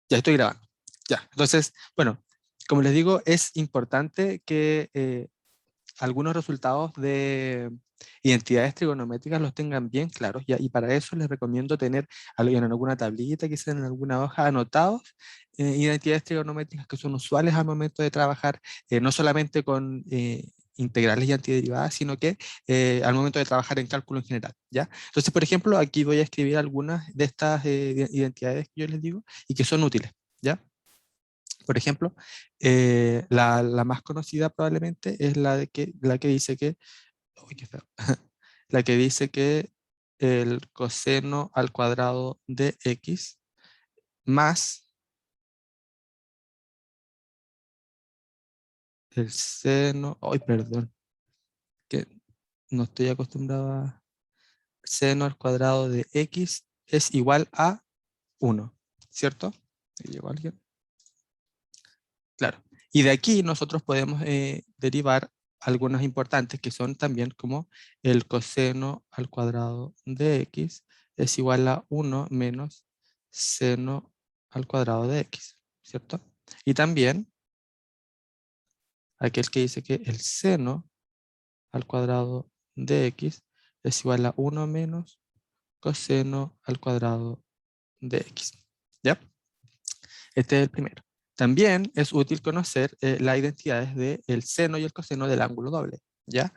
Ya estoy grabando. Ya, entonces, bueno, como les digo, es importante que algunos resultados de identidades trigonométricas los tengan bien claros, ¿ya? Y para eso les recomiendo tener en alguna tablita, quizás en alguna hoja, anotados identidades trigonométricas que son usuales al momento de trabajar, no solamente con integrales y antiderivadas, sino que al momento de trabajar en cálculo en general, ¿ya? Entonces, por ejemplo, aquí voy a escribir algunas de estas identidades que yo les digo y que son útiles, ¿ya? Por ejemplo, la más conocida probablemente es la que dice que, uy, qué feo, la que dice que el coseno al cuadrado de x más el seno, ay, perdón, que no estoy acostumbrado a seno al cuadrado de x es igual a 1, ¿cierto? ¿Me llegó alguien? Claro. Y de aquí nosotros podemos derivar algunas importantes que son también como el coseno al cuadrado de x es igual a 1 menos seno al cuadrado de x, ¿cierto? Y también aquel que dice que el seno al cuadrado de x es igual a 1 menos coseno al cuadrado de x, ¿ya? Este es el primero. También es útil conocer las identidades del seno y el coseno del ángulo doble, ¿ya?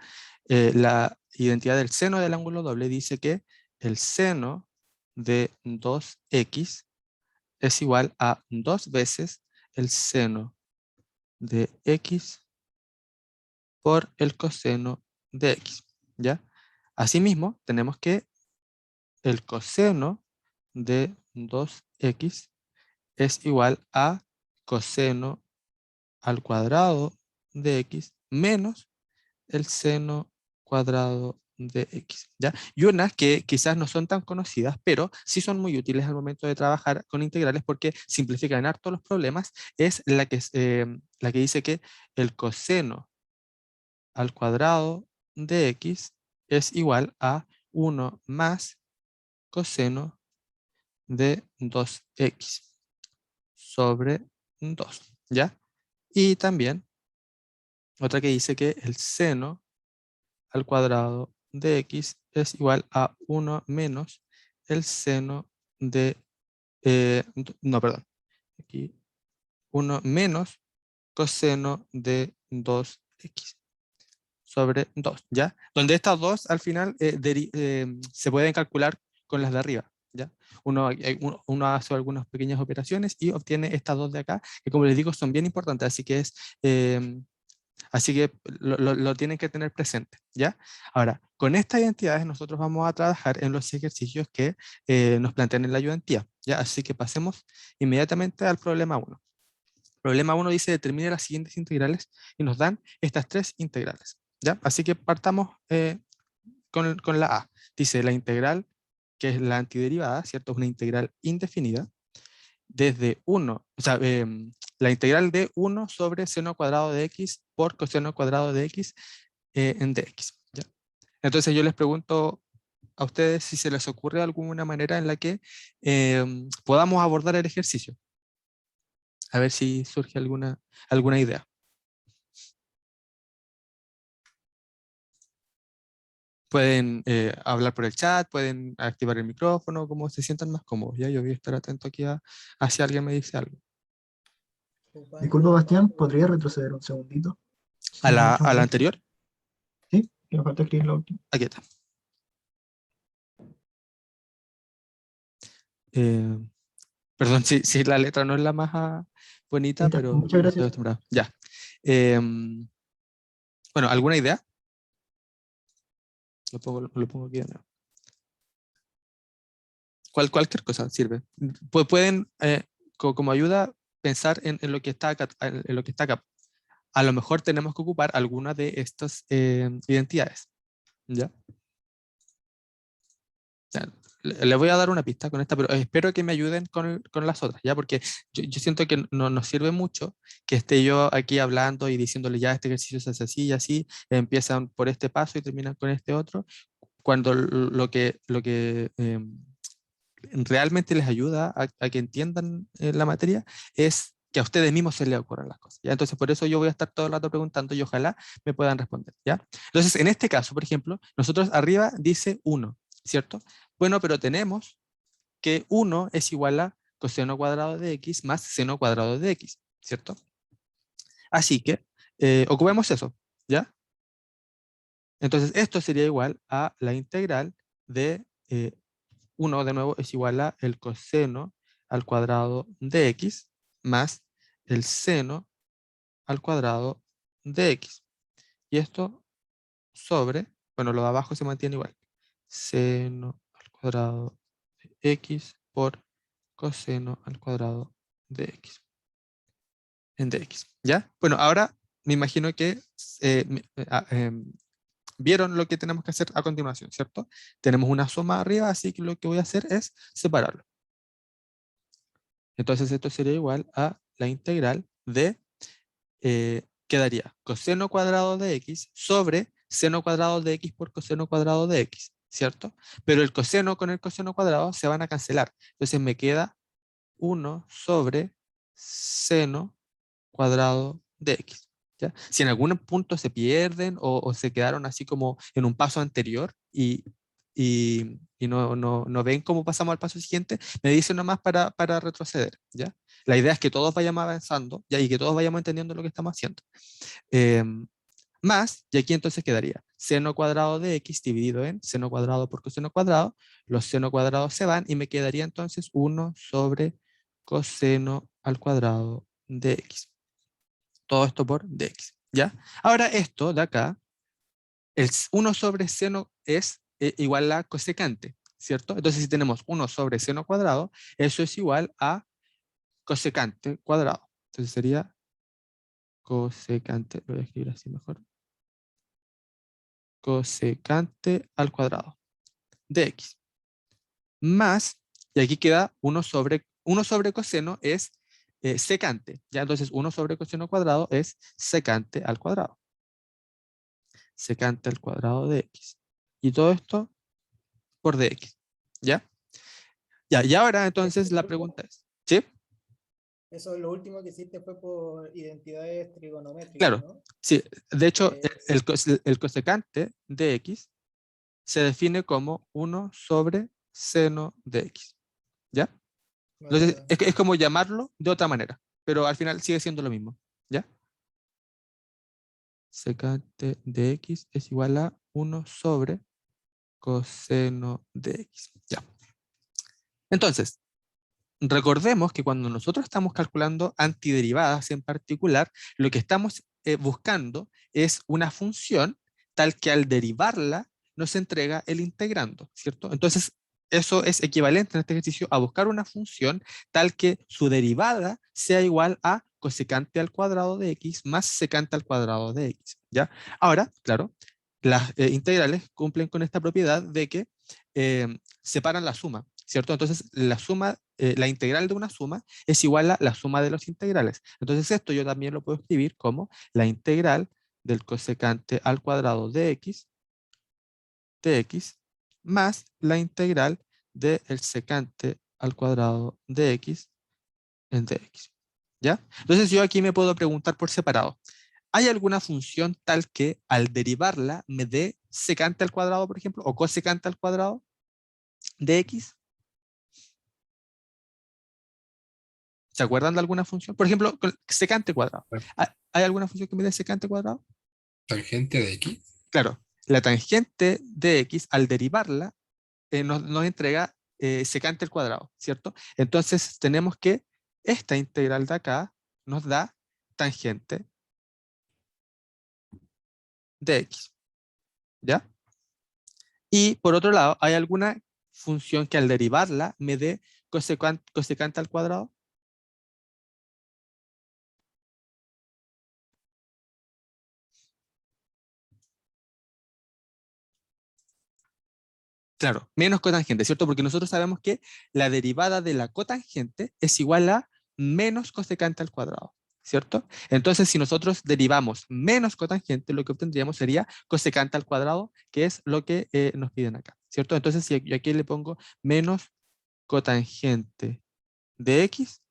La identidad del seno del ángulo doble dice que el seno de 2x es igual a 2 veces el seno de x por el coseno de x, ¿ya? Asimismo, tenemos que el coseno de 2x es igual a coseno al cuadrado de x menos el seno cuadrado de x, ¿ya? Y unas que quizás no son tan conocidas, pero sí son muy útiles al momento de trabajar con integrales porque simplifican harto los problemas, es la que dice que el coseno al cuadrado de x es igual a 1 más coseno de 2x sobre 2, ¿ya? Y también otra que dice que el seno al cuadrado de x es igual a 1 menos el seno de, no, perdón, aquí 1 menos coseno de 2x sobre 2, ¿ya? Donde estas dos al final se pueden calcular con las de arriba, ¿ya? Uno hace algunas pequeñas operaciones y obtiene estas dos de acá, que como les digo son bien importantes, eh, así que lo tienen que tener presente, ¿ya? Ahora, con estas identidades nosotros vamos a trabajar en los ejercicios que nos plantean en la ayudantía, ¿ya? Así que pasemos inmediatamente al problema 1. Problema 1 dice determine las siguientes integrales y nos dan estas tres integrales, ¿ya? Así que partamos con la A. Dice la integral, que es la antiderivada, ¿cierto? Es una integral indefinida desde 1, o sea, la integral de 1 sobre seno cuadrado de x por coseno cuadrado de x en dx, ¿ya? Entonces yo les pregunto a ustedes si se les ocurre alguna manera en la que podamos abordar el ejercicio. A ver si surge alguna idea. Pueden hablar por el chat, pueden activar el micrófono, como se sientan más cómodos. Ya, yo voy a estar atento aquí a si alguien me dice algo. Disculpa, Bastián, ¿podría retroceder un segundito? A Sin mucha la molestia. anterior, Sí, que me falta escribir la última. aquí está. Eh, Perdón si la letra no es la más Sí, bonita, está. pero Muchas estoy gracias. acostumbrado. Ya. Bueno, ¿alguna idea? Lo pongo aquí de nuevo. Cualquier cosa sirve. Pueden, como ayuda, pensar en lo que está acá, en lo que está acá. A lo mejor tenemos que ocupar alguna de estas identidades. ¿Ya? Ya, le voy a dar una pista con esta, pero espero que me ayuden con las otras, ¿ya? Porque yo siento que no nos sirve mucho que esté yo aquí hablando y diciéndole ya este ejercicio se hace así y así, empiezan por este paso y terminan con este otro, cuando realmente les ayuda a que entiendan la materia es que a ustedes mismos se les ocurran las cosas, ¿ya? Entonces, por eso yo voy a estar todo el rato preguntando y ojalá me puedan responder, ¿ya? Entonces, en este caso, por ejemplo, nosotros arriba dice 1, ¿cierto? Bueno, pero tenemos que 1 es igual a coseno cuadrado de x más seno cuadrado de x, ¿cierto? Así que ocupemos eso, ¿ya? Entonces, esto sería igual a la integral de 1, de nuevo, es igual a el coseno al cuadrado de x más el seno al cuadrado de x. Y esto sobre, bueno, lo de abajo se mantiene igual. Seno al cuadrado de x por coseno al cuadrado de x en dx. ¿Ya? Bueno, ahora me imagino que vieron lo que tenemos que hacer a continuación, ¿cierto? Tenemos una suma arriba, así que lo que voy a hacer es separarlo. Entonces esto sería igual a la integral de, quedaría coseno cuadrado de x sobre seno cuadrado de x por coseno cuadrado de x, ¿cierto? Pero el coseno con el coseno cuadrado se van a cancelar. Entonces me queda 1 sobre seno cuadrado de x. ¿Ya? Si en algún punto se pierden o se quedaron así como en un paso anterior y no ven cómo pasamos al paso siguiente, me dicen nomás para retroceder. ¿Ya? La idea es que todos vayamos avanzando, ¿ya? Y que todos vayamos entendiendo lo que estamos haciendo. Más, y aquí entonces quedaría seno cuadrado de x dividido en seno cuadrado por coseno cuadrado, los seno cuadrados se van y me quedaría entonces 1 sobre coseno al cuadrado de x. Todo esto por dx, ¿ya? Ahora esto de acá, el 1 sobre seno es igual a cosecante, ¿cierto? Entonces si tenemos 1 sobre seno cuadrado, eso es igual a cosecante cuadrado. Entonces sería cosecante, lo voy a escribir así mejor, cosecante al cuadrado de x. Más, y aquí queda 1 sobre coseno es secante, ¿ya? Entonces 1 sobre coseno cuadrado es secante al cuadrado. Secante al cuadrado de x. Y todo esto por dx, ¿ya? Ya, y ahora entonces la pregunta es, ¿sí? Eso lo último que hiciste fue por identidades trigonométricas, Claro, ¿no? sí. De hecho, Es, el cosecante de x se define como 1 sobre seno de x, ¿ya? Entonces, es como llamarlo de otra manera, pero al final sigue siendo lo mismo, ¿ya? Secante de x es igual a 1 sobre coseno de x, ¿ya? Entonces, recordemos que cuando nosotros estamos calculando antiderivadas en particular, lo que estamos buscando es una función tal que al derivarla nos entrega el integrando, ¿cierto? Entonces, eso es equivalente en este ejercicio a buscar una función tal que su derivada sea igual a cosecante al cuadrado de x más secante al cuadrado de x, ¿ya? Ahora, claro, las integrales cumplen con esta propiedad de que separan la suma, ¿cierto? Entonces, la suma, la integral de una suma es igual a la suma de los integrales. Entonces, esto yo también lo puedo escribir como la integral del cosecante al cuadrado de x más la integral del secante al cuadrado de x en dx. ¿Ya? Entonces, yo aquí me puedo preguntar por separado. ¿Hay alguna función tal que al derivarla me dé secante al cuadrado, por ejemplo, o cosecante al cuadrado de x? ¿Se acuerdan de alguna función? Por ejemplo, secante cuadrado. ¿Hay alguna función que me dé secante cuadrado? Tangente de X. Claro, la tangente de x al derivarla nos entrega secante al cuadrado, ¿cierto? Entonces tenemos que esta integral de acá nos da tangente de x, ¿ya? Y por otro lado, ¿hay alguna función que al derivarla me dé cosecante al cuadrado? Claro, menos cotangente, ¿cierto? Porque nosotros sabemos que la derivada de la cotangente es igual a menos cosecante al cuadrado, ¿cierto? Entonces, si nosotros derivamos menos cotangente, lo que obtendríamos sería cosecante al cuadrado, que es lo que nos piden acá, ¿cierto? Entonces, si yo aquí le pongo menos cotangente de x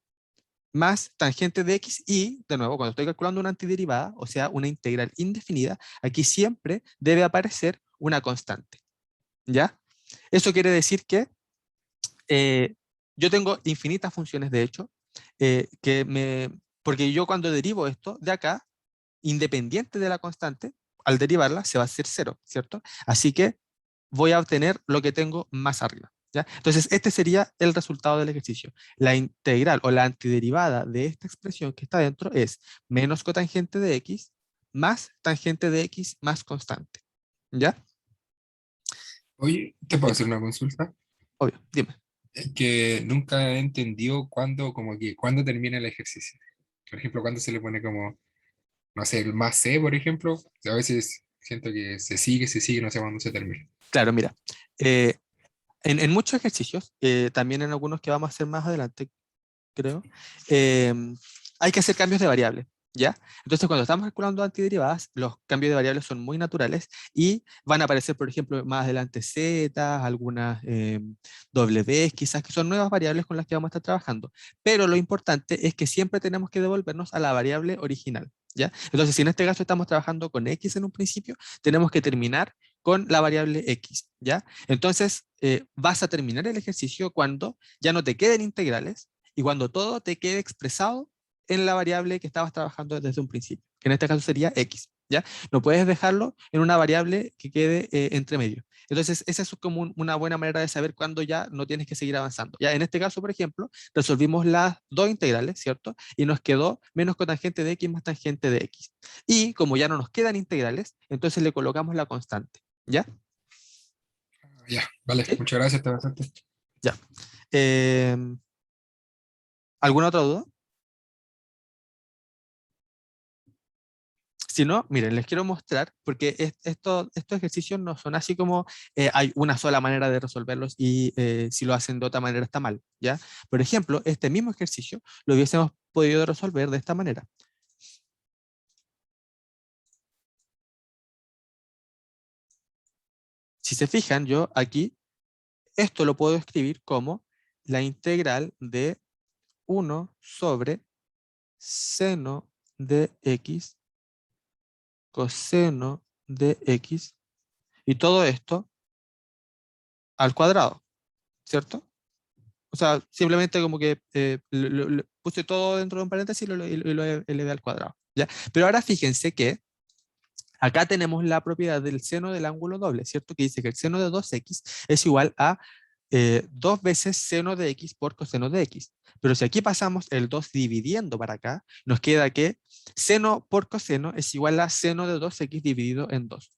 más tangente de x y, de nuevo, cuando estoy calculando una antiderivada, o sea, una integral indefinida, aquí siempre debe aparecer una constante, ¿ya? Eso quiere decir que yo tengo infinitas funciones, de hecho, porque yo cuando derivo esto de acá, independiente de la constante, al derivarla se va a hacer 0, ¿cierto? Así que voy a obtener lo que tengo más arriba, ¿ya? Entonces, este sería el resultado del ejercicio. La integral o la antiderivada de esta expresión que está dentro es menos cotangente de x más tangente de x más constante, ¿ya? Oye, ¿te puedo Sí, hacer una consulta? obvio, dime. Es que nunca he entendido cuándo, como que, cuándo termina el ejercicio. Por ejemplo, cuándo se le pone como, no sé, el más C, por ejemplo. A veces siento que se sigue, no sé cuándo se termina. Claro, mira, eh, en muchos ejercicios, también en algunos que vamos a hacer más adelante, creo, eh, hay que hacer cambios de variables, ¿ya? Entonces, cuando estamos calculando antiderivadas, los cambios de variables son muy naturales y van a aparecer, por ejemplo, más adelante z, algunas w, quizás que son nuevas variables con las que vamos a estar trabajando. Pero lo importante es que siempre tenemos que devolvernos a la variable original, ¿ya? Entonces, si en este caso estamos trabajando con x en un principio, tenemos que terminar con la variable x, ¿ya? Entonces, vas a terminar el ejercicio cuando ya no te queden integrales y cuando todo te quede expresado en la variable que estabas trabajando desde un principio, que en este caso sería x, ¿ya? No puedes dejarlo en una variable que quede entre medio. Entonces, esa es como una buena manera de saber cuándo ya no tienes que seguir avanzando. Ya en este caso, por ejemplo, resolvimos las dos integrales, ¿cierto? Y nos quedó menos cotangente de x más tangente de x. Y como ya no nos quedan integrales, entonces le colocamos la constante, ¿ya? Ya, vale, ¿Sí? muchas gracias, te bastante. Ya. Em, ¿Alguna otra duda? Si no, miren, les quiero mostrar, porque estos ejercicios no son así como hay una sola manera de resolverlos y si lo hacen de otra manera está mal, ¿ya? Por ejemplo, este mismo ejercicio lo hubiésemos podido resolver de esta manera. Si se fijan, yo aquí, esto lo puedo escribir como la integral de 1 sobre seno de x coseno de x y todo esto al cuadrado, ¿cierto? O sea, simplemente como que puse todo dentro de un paréntesis y lo elevé al cuadrado, ¿ya? Pero ahora fíjense que acá tenemos la propiedad del seno del ángulo doble, ¿cierto? Que dice que el seno de 2x es igual a 2 veces seno de x por coseno de x. Pero si aquí pasamos el 2 dividiendo para acá, nos queda que seno por coseno es igual a seno de 2x dividido en 2.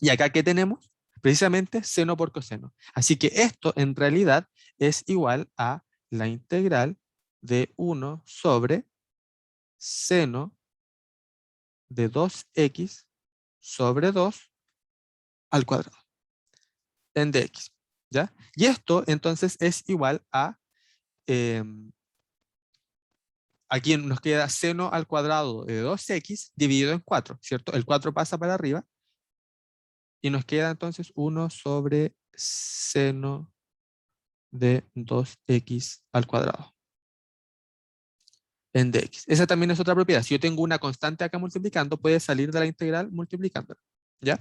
¿Y acá qué tenemos? Precisamente seno por coseno. Así que esto en realidad es igual a la integral de 1 sobre seno de 2x sobre 2 al cuadrado en dx, ¿ya? Y esto entonces es igual a, aquí nos queda seno al cuadrado de 2x dividido en 4, ¿cierto? El 4 pasa para arriba y nos queda entonces 1 sobre seno de 2x al cuadrado en dx. Esa también es otra propiedad. Si yo tengo una constante acá multiplicando, puede salir de la integral multiplicándola, ¿ya?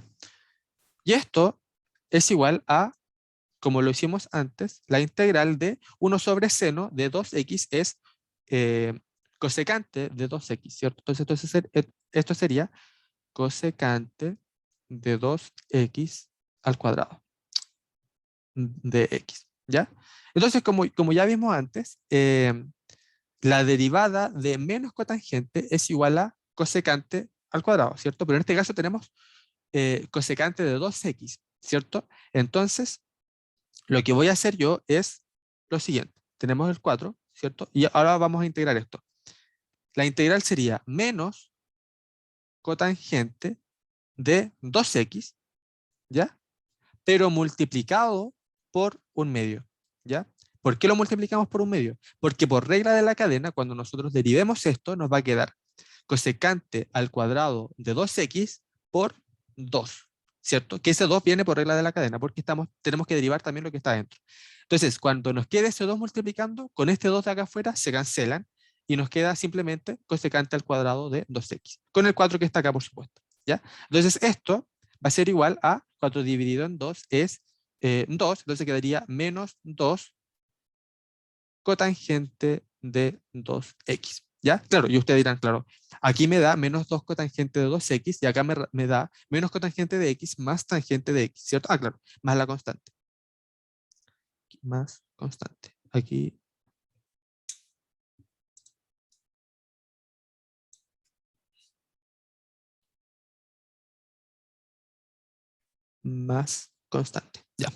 Y esto es igual a, como lo hicimos antes, la integral de 1 sobre seno de 2x es cosecante de 2x, ¿cierto? Entonces esto sería cosecante de 2x al cuadrado de x, ¿ya? Entonces, como ya vimos antes, la derivada de menos cotangente es igual a cosecante al cuadrado, ¿cierto? Pero en este caso tenemos cosecante de 2x, ¿cierto? Entonces, lo que voy a hacer yo es lo siguiente. Tenemos el 4, ¿cierto? Y ahora vamos a integrar esto. La integral sería menos cotangente de 2x, ¿ya? Pero multiplicado por un medio, ¿ya? ¿Por qué lo multiplicamos por un medio? Porque por regla de la cadena, cuando nosotros derivemos esto, nos va a quedar cosecante al cuadrado de 2x por 2, ¿cierto? Que ese 2 viene por regla de la cadena, porque tenemos que derivar también lo que está dentro. Entonces, cuando nos quede ese 2 multiplicando, con este 2 de acá afuera se cancelan y nos queda simplemente cosecante al cuadrado de 2x, con el 4 que está acá, por supuesto, ¿ya? Entonces, esto va a ser igual a 4 dividido en 2 es 2, entonces quedaría menos 2 cotangente de 2x, ¿ya? Claro, y ustedes dirán, claro, aquí me da menos 2 cotangente de 2x y acá me da menos cotangente de x más tangente de x, ¿cierto? Ah, claro, más la constante. Más constante. Aquí. Más constante, ya.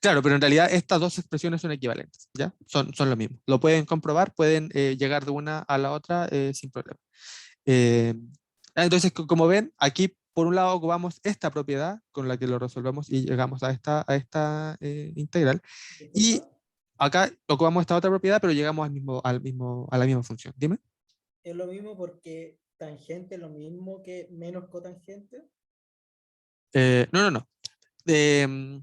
Claro, pero en realidad estas dos expresiones son equivalentes, ¿ya? Son lo mismo. Lo pueden comprobar, pueden llegar de una a la otra sin problema. Eh, entonces, como ven, aquí por un lado ocupamos esta propiedad con la que lo resolvemos y llegamos a esta integral. Y Disculpa, acá ocupamos esta otra propiedad, pero llegamos a la misma función. Dime. es lo mismo porque tangente es lo mismo que menos cotangente. No, no, no. Eh,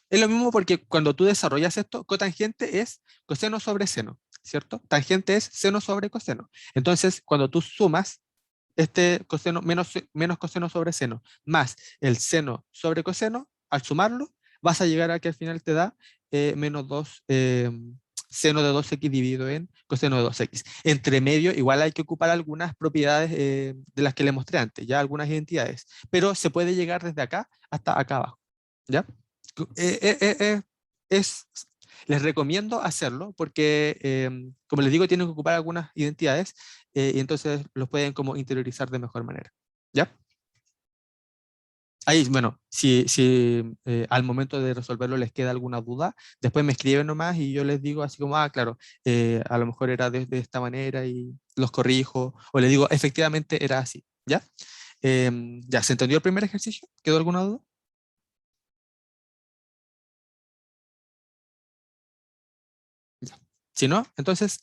Es lo mismo porque cuando tú desarrollas esto, cotangente es coseno sobre seno, ¿cierto? Tangente es seno sobre coseno. Entonces, cuando tú sumas este coseno menos coseno sobre seno más el seno sobre coseno, al sumarlo, vas a llegar a que al final te da menos 2 seno de 2x dividido en coseno de 2x. Entre medio, igual hay que ocupar algunas propiedades de las que le mostré antes, ya algunas identidades, pero se puede llegar desde acá hasta acá abajo, ¿ya? eh, eh, eh, eh, es, Les recomiendo hacerlo porque, como les digo, tienen que ocupar algunas identidades y entonces los pueden como interiorizar de mejor manera. ¿Ya? Ahí, bueno, si al momento de resolverlo les queda alguna duda, después me escriben nomás y yo les digo así como, ah, claro, a lo mejor era de esta manera y los corrijo, o les digo, efectivamente era así. ¿Ya? ¿Ya se entendió el primer ejercicio? ¿Quedó alguna duda? Ya. Si no, entonces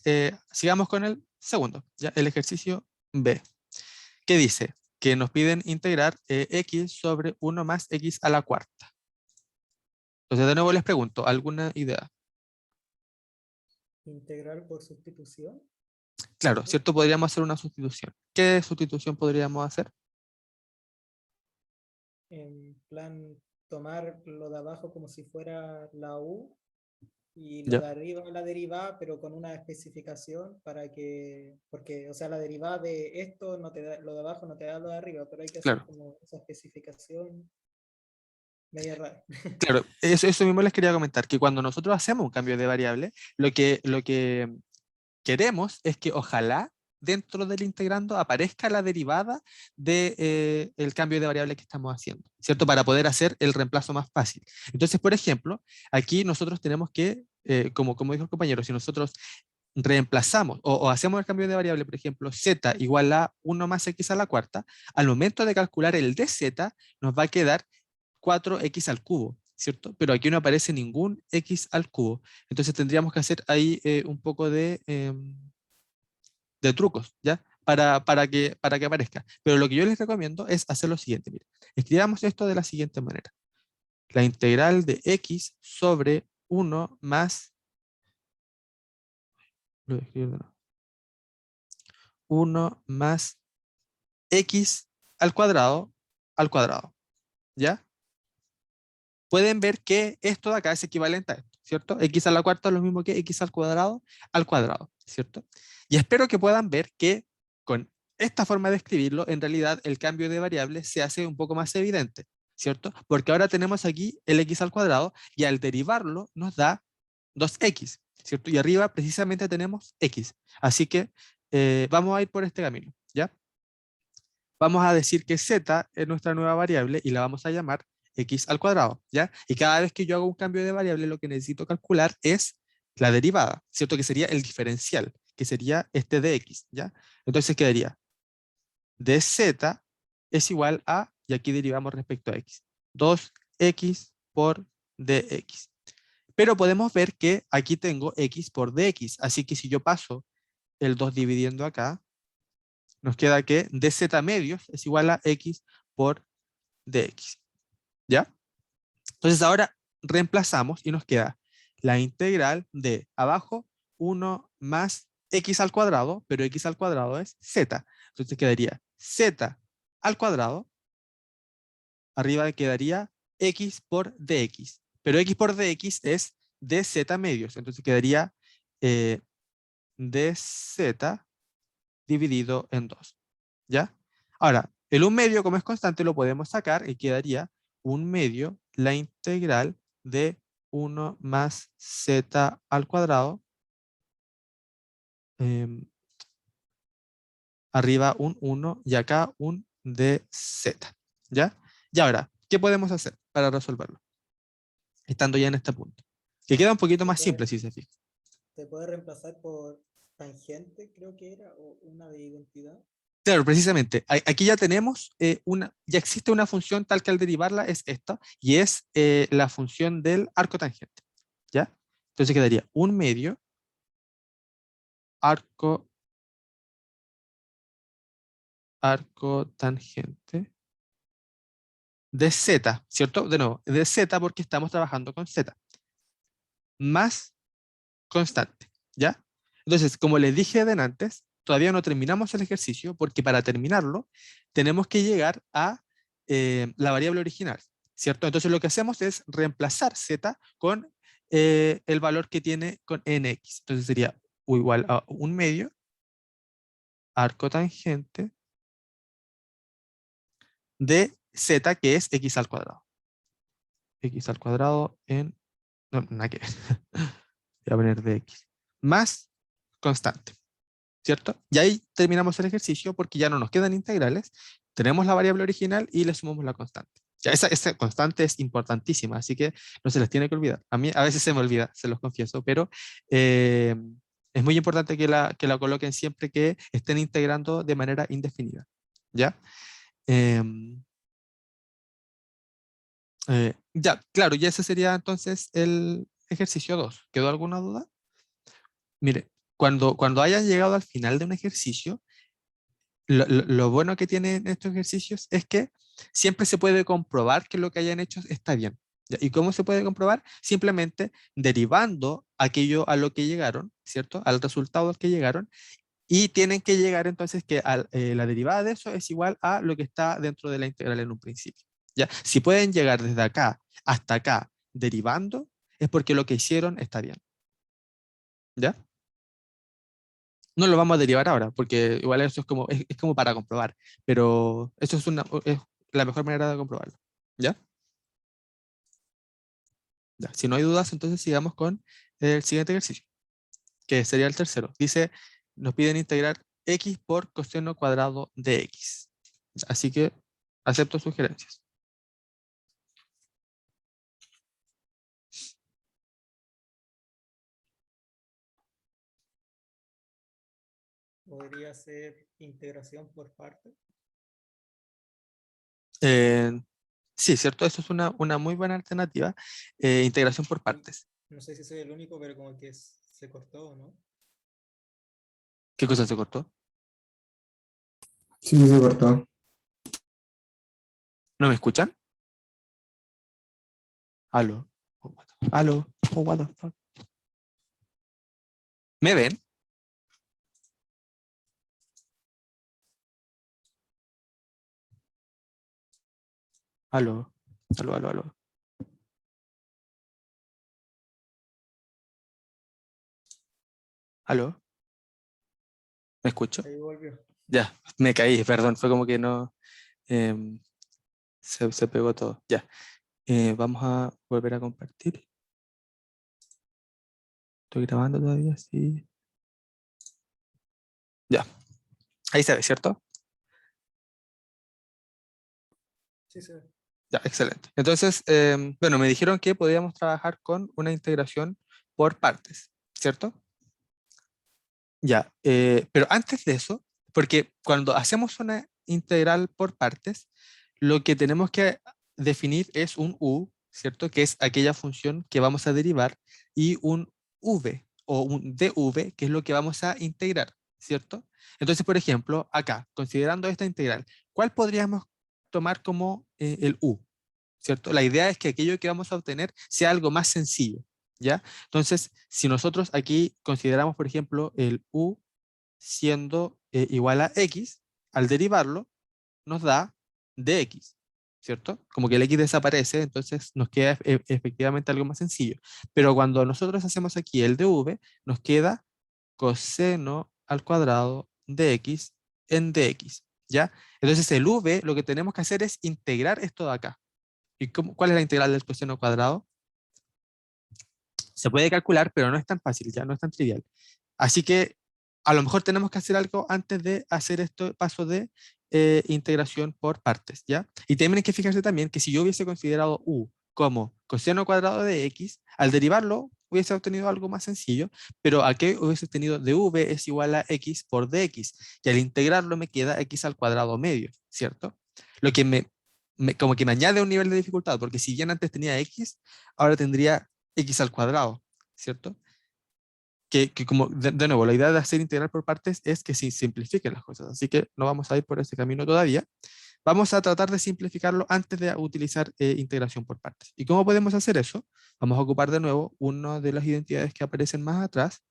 sigamos con el segundo, ¿ya? El ejercicio B, que dice que nos piden integrar x sobre 1 más x a la cuarta. Entonces, de nuevo les pregunto, ¿alguna idea? Integral por sustitución. Claro, ¿cierto? Podríamos hacer una sustitución. ¿Qué sustitución podríamos hacer? En plan, tomar lo de abajo como si fuera la U y lo Ya, de arriba la derivada, pero con una especificación para que, porque, o sea, la derivada de esto no te da, lo de abajo no te da lo de arriba, pero hay que hacer claro. como esa especificación media rara. Claro, eso mismo les quería comentar, que cuando nosotros hacemos un cambio de variable, lo que queremos es que ojalá dentro del integrando aparezca la derivada del cambio de variable que estamos haciendo, ¿cierto? Para poder hacer el reemplazo más fácil. Entonces, por ejemplo, aquí nosotros tenemos que, como dijo el compañero, si nosotros reemplazamos o hacemos el cambio de variable, por ejemplo, z igual a 1 más x a la cuarta, al momento de calcular el dz nos va a quedar 4x al cubo, ¿cierto? Pero aquí no aparece ningún x al cubo. Entonces tendríamos que hacer ahí un poco de trucos, ¿ya? Para que aparezca. Pero lo que yo les recomiendo es hacer lo siguiente. Mira, escribamos esto de la siguiente manera. La integral de x sobre 1 más, lo voy a escribir de nuevo, 1 más x al cuadrado, ¿ya? Pueden ver que esto de acá es equivalente a esto, ¿cierto? X a la cuarta es lo mismo que x al cuadrado, ¿cierto? Y espero que puedan ver que con esta forma de escribirlo, en realidad el cambio de variable se hace un poco más evidente, ¿cierto? Porque ahora tenemos aquí el x al cuadrado y al derivarlo nos da 2x, ¿cierto? Y arriba precisamente tenemos x. Así que vamos a ir por este camino, ¿ya? Vamos a decir que z es nuestra nueva variable y la vamos a llamar x al cuadrado, ¿ya? Y cada vez que yo hago un cambio de variable, lo que necesito calcular es la derivada, ¿cierto? Que sería el diferencial, que sería este de x, ¿ya? Entonces quedaría dz es igual a, y aquí derivamos respecto a x, 2x por dx. Pero podemos ver que aquí tengo x por dx, así que si yo paso el 2 dividiendo acá, nos queda que dz medios es igual a x por dx. ¿Ya? Entonces ahora reemplazamos y nos queda la integral de abajo 1 más x al cuadrado, pero x al cuadrado es z. Entonces quedaría z al cuadrado. Arriba quedaría x por dx. Pero x por dx es dz medios. Entonces quedaría dz dividido en 2. ¿Ya? Ahora, el 1 medio, como es constante, lo podemos sacar y quedaría 1 medio la integral de 1 más z al cuadrado. Arriba un 1 y acá un dz. ¿Ya? Y ahora, ¿qué podemos hacer para resolverlo? Estando ya en este punto. Que queda un poquito más simple si se fija. Se puede reemplazar por tangente, creo que era, o una de identidad. Claro, precisamente. Aquí ya tenemos ya existe una función tal que al derivarla es esta, y es la función del arco tangente. ¿Ya? Entonces quedaría 1 medio arco tangente de z, ¿cierto? De nuevo, de z porque estamos trabajando con z, más constante, ¿ya? Entonces, como les dije de antes, todavía no terminamos el ejercicio porque para terminarlo tenemos que llegar a la variable original, ¿cierto? Entonces lo que hacemos es reemplazar z con el valor que tiene con nx. Entonces sería igual a 1 medio arco tangente de z, que es x al cuadrado. X al cuadrado en... No, nada que ver. Voy a poner dx. Más constante, ¿cierto? Y ahí terminamos el ejercicio porque ya no nos quedan integrales. Tenemos la variable original y le sumamos la constante. Ya esa constante es importantísima, así que no se les tiene que olvidar. A mí a veces se me olvida, se los confieso, pero es muy importante que la coloquen siempre que estén integrando de manera indefinida. ¿Ya? Ya, claro, y ese sería entonces el ejercicio 2. ¿Quedó alguna duda? Mire, cuando hayan llegado al final de un ejercicio, lo bueno que tienen estos ejercicios es que siempre se puede comprobar que lo que hayan hecho está bien. ¿Ya? ¿Y cómo se puede comprobar? Simplemente derivando aquello a lo que llegaron, ¿cierto? Al resultado al que llegaron, y tienen que llegar entonces que la derivada de eso es igual a lo que está dentro de la integral en un principio. ¿Ya? Si pueden llegar desde acá hasta acá derivando, es porque lo que hicieron está bien. ¿Ya? No lo vamos a derivar ahora, porque igual eso es como para comprobar, pero eso es la mejor manera de comprobarlo. ¿Ya? Ya. Si no hay dudas, entonces sigamos con el siguiente ejercicio, que sería el tercero. Dice, nos piden integrar x por coseno cuadrado de x. Así que acepto sugerencias. Podría ser integración por partes. Sí, ¿cierto? Eso es una muy buena alternativa. Integración por partes. No sé si soy el único, pero como que se cortó, ¿no? ¿Qué cosa se cortó? Sí, se cortó. ¿No me escuchan? ¿Aló? ¿Aló? Oh, what the fuck? ¿Me ven? ¿Aló? ¿Aló, aló, aló? ¿Aló? ¿Me escucho? Ahí volvió. Ya, me caí, perdón, fue como que no... em, se pegó todo. Ya. Vamos a volver a compartir. Estoy grabando todavía, sí. Ya. Ahí se ve, ¿cierto? Sí, se ve. Ya, excelente. Entonces, bueno, me dijeron que podíamos trabajar con una integración por partes, ¿cierto? Ya, pero antes de eso, porque cuando hacemos una integral por partes, lo que tenemos que definir es un u, ¿cierto? Que es aquella función que vamos a derivar, y un v o un dv, que es lo que vamos a integrar, ¿cierto? Entonces, por ejemplo, acá, considerando esta integral, ¿cuál podríamos tomar como el u? ¿cierto? La idea es que aquello que vamos a obtener sea algo más sencillo, ¿ya? Entonces, si nosotros aquí consideramos, por ejemplo, el u siendo igual a x, al derivarlo, nos da dx, ¿cierto? Como que el x desaparece, entonces nos queda efectivamente algo más sencillo. Pero cuando nosotros hacemos aquí el dv, nos queda coseno al cuadrado de x en dx, ¿ya? Entonces el v, lo que tenemos que hacer es integrar esto de acá. ¿Y cuál es la integral del coseno cuadrado? Se puede calcular, pero no es tan fácil, ya no es tan trivial. Así que a lo mejor tenemos que hacer algo antes de hacer este paso de integración por partes, ¿ya? Y tienen que fijarse también que si yo hubiese considerado u como coseno cuadrado de x, al derivarlo hubiese obtenido algo más sencillo, pero aquí hubiese tenido dv es igual a x por dx, y al integrarlo me queda x al cuadrado medio, ¿cierto? Lo que como que me añade un nivel de dificultad, porque si bien antes tenía x, ahora tendría x al cuadrado, ¿cierto? Que como, de nuevo, la idea de hacer integral por partes es que se simplifiquen las cosas, así que no vamos a ir por ese camino todavía. Vamos a tratar de simplificarlo antes de utilizar integración por partes. ¿Y cómo podemos hacer eso? Vamos a ocupar de nuevo una de las identidades que aparecen más atrás,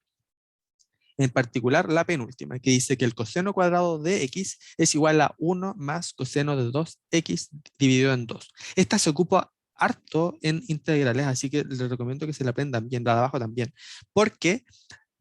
en particular la penúltima, que dice que el coseno cuadrado de x es igual a 1 más coseno de 2x dividido en 2. Esta se ocupa harto en integrales, así que les recomiendo que se la aprendan bien, la de abajo también, porque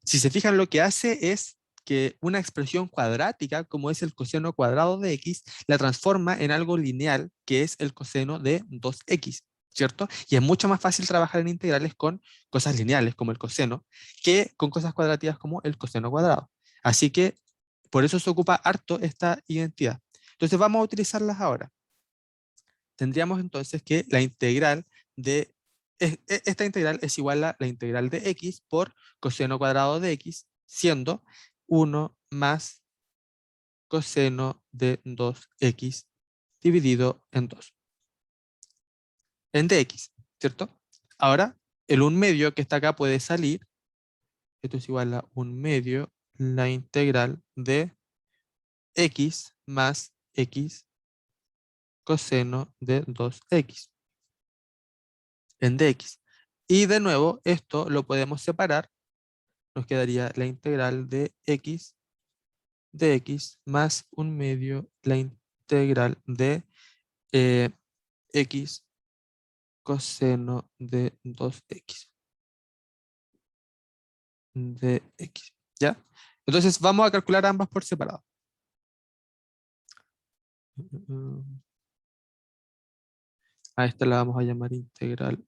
si se fijan lo que hace es que una expresión cuadrática, como es el coseno cuadrado de x, la transforma en algo lineal, que es el coseno de 2x, ¿cierto? Y es mucho más fácil trabajar en integrales con cosas lineales, como el coseno, que con cosas cuadrativas como el coseno cuadrado. Así que por eso se ocupa harto esta identidad. Entonces vamos a utilizarlas ahora. Tendríamos entonces que la integral de esta integral es igual a la integral de x por coseno cuadrado de x, siendo 1 más coseno de 2x dividido en 2, en dx, ¿cierto? Ahora, el 1 medio que está acá puede salir, esto es igual a 1 medio, la integral de x más x coseno de 2x, en dx. Y de nuevo, esto lo podemos separar, nos quedaría la integral de x más 1 medio la integral de x coseno de 2x de x, ¿ya? Entonces vamos a calcular ambas por separado. A esta la vamos a llamar integral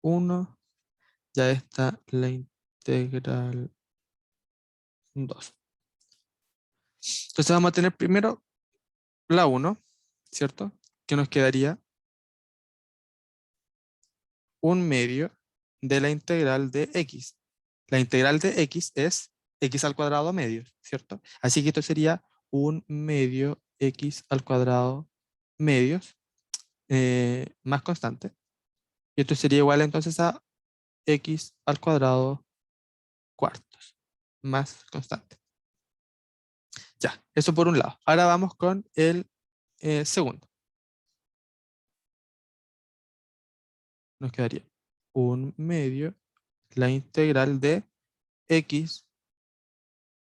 1, ya está la integral 2. Entonces vamos a tener primero la 1, ¿cierto? Que nos quedaría 1 medio de la integral de x. La integral de x es x al cuadrado medio, ¿cierto? Así que esto sería 1 medio x al cuadrado medios más constante. Y esto sería igual entonces a x al cuadrado cuartos más constante. Ya, eso por un lado. Ahora vamos con el segundo. Nos quedaría 1 medio la integral de x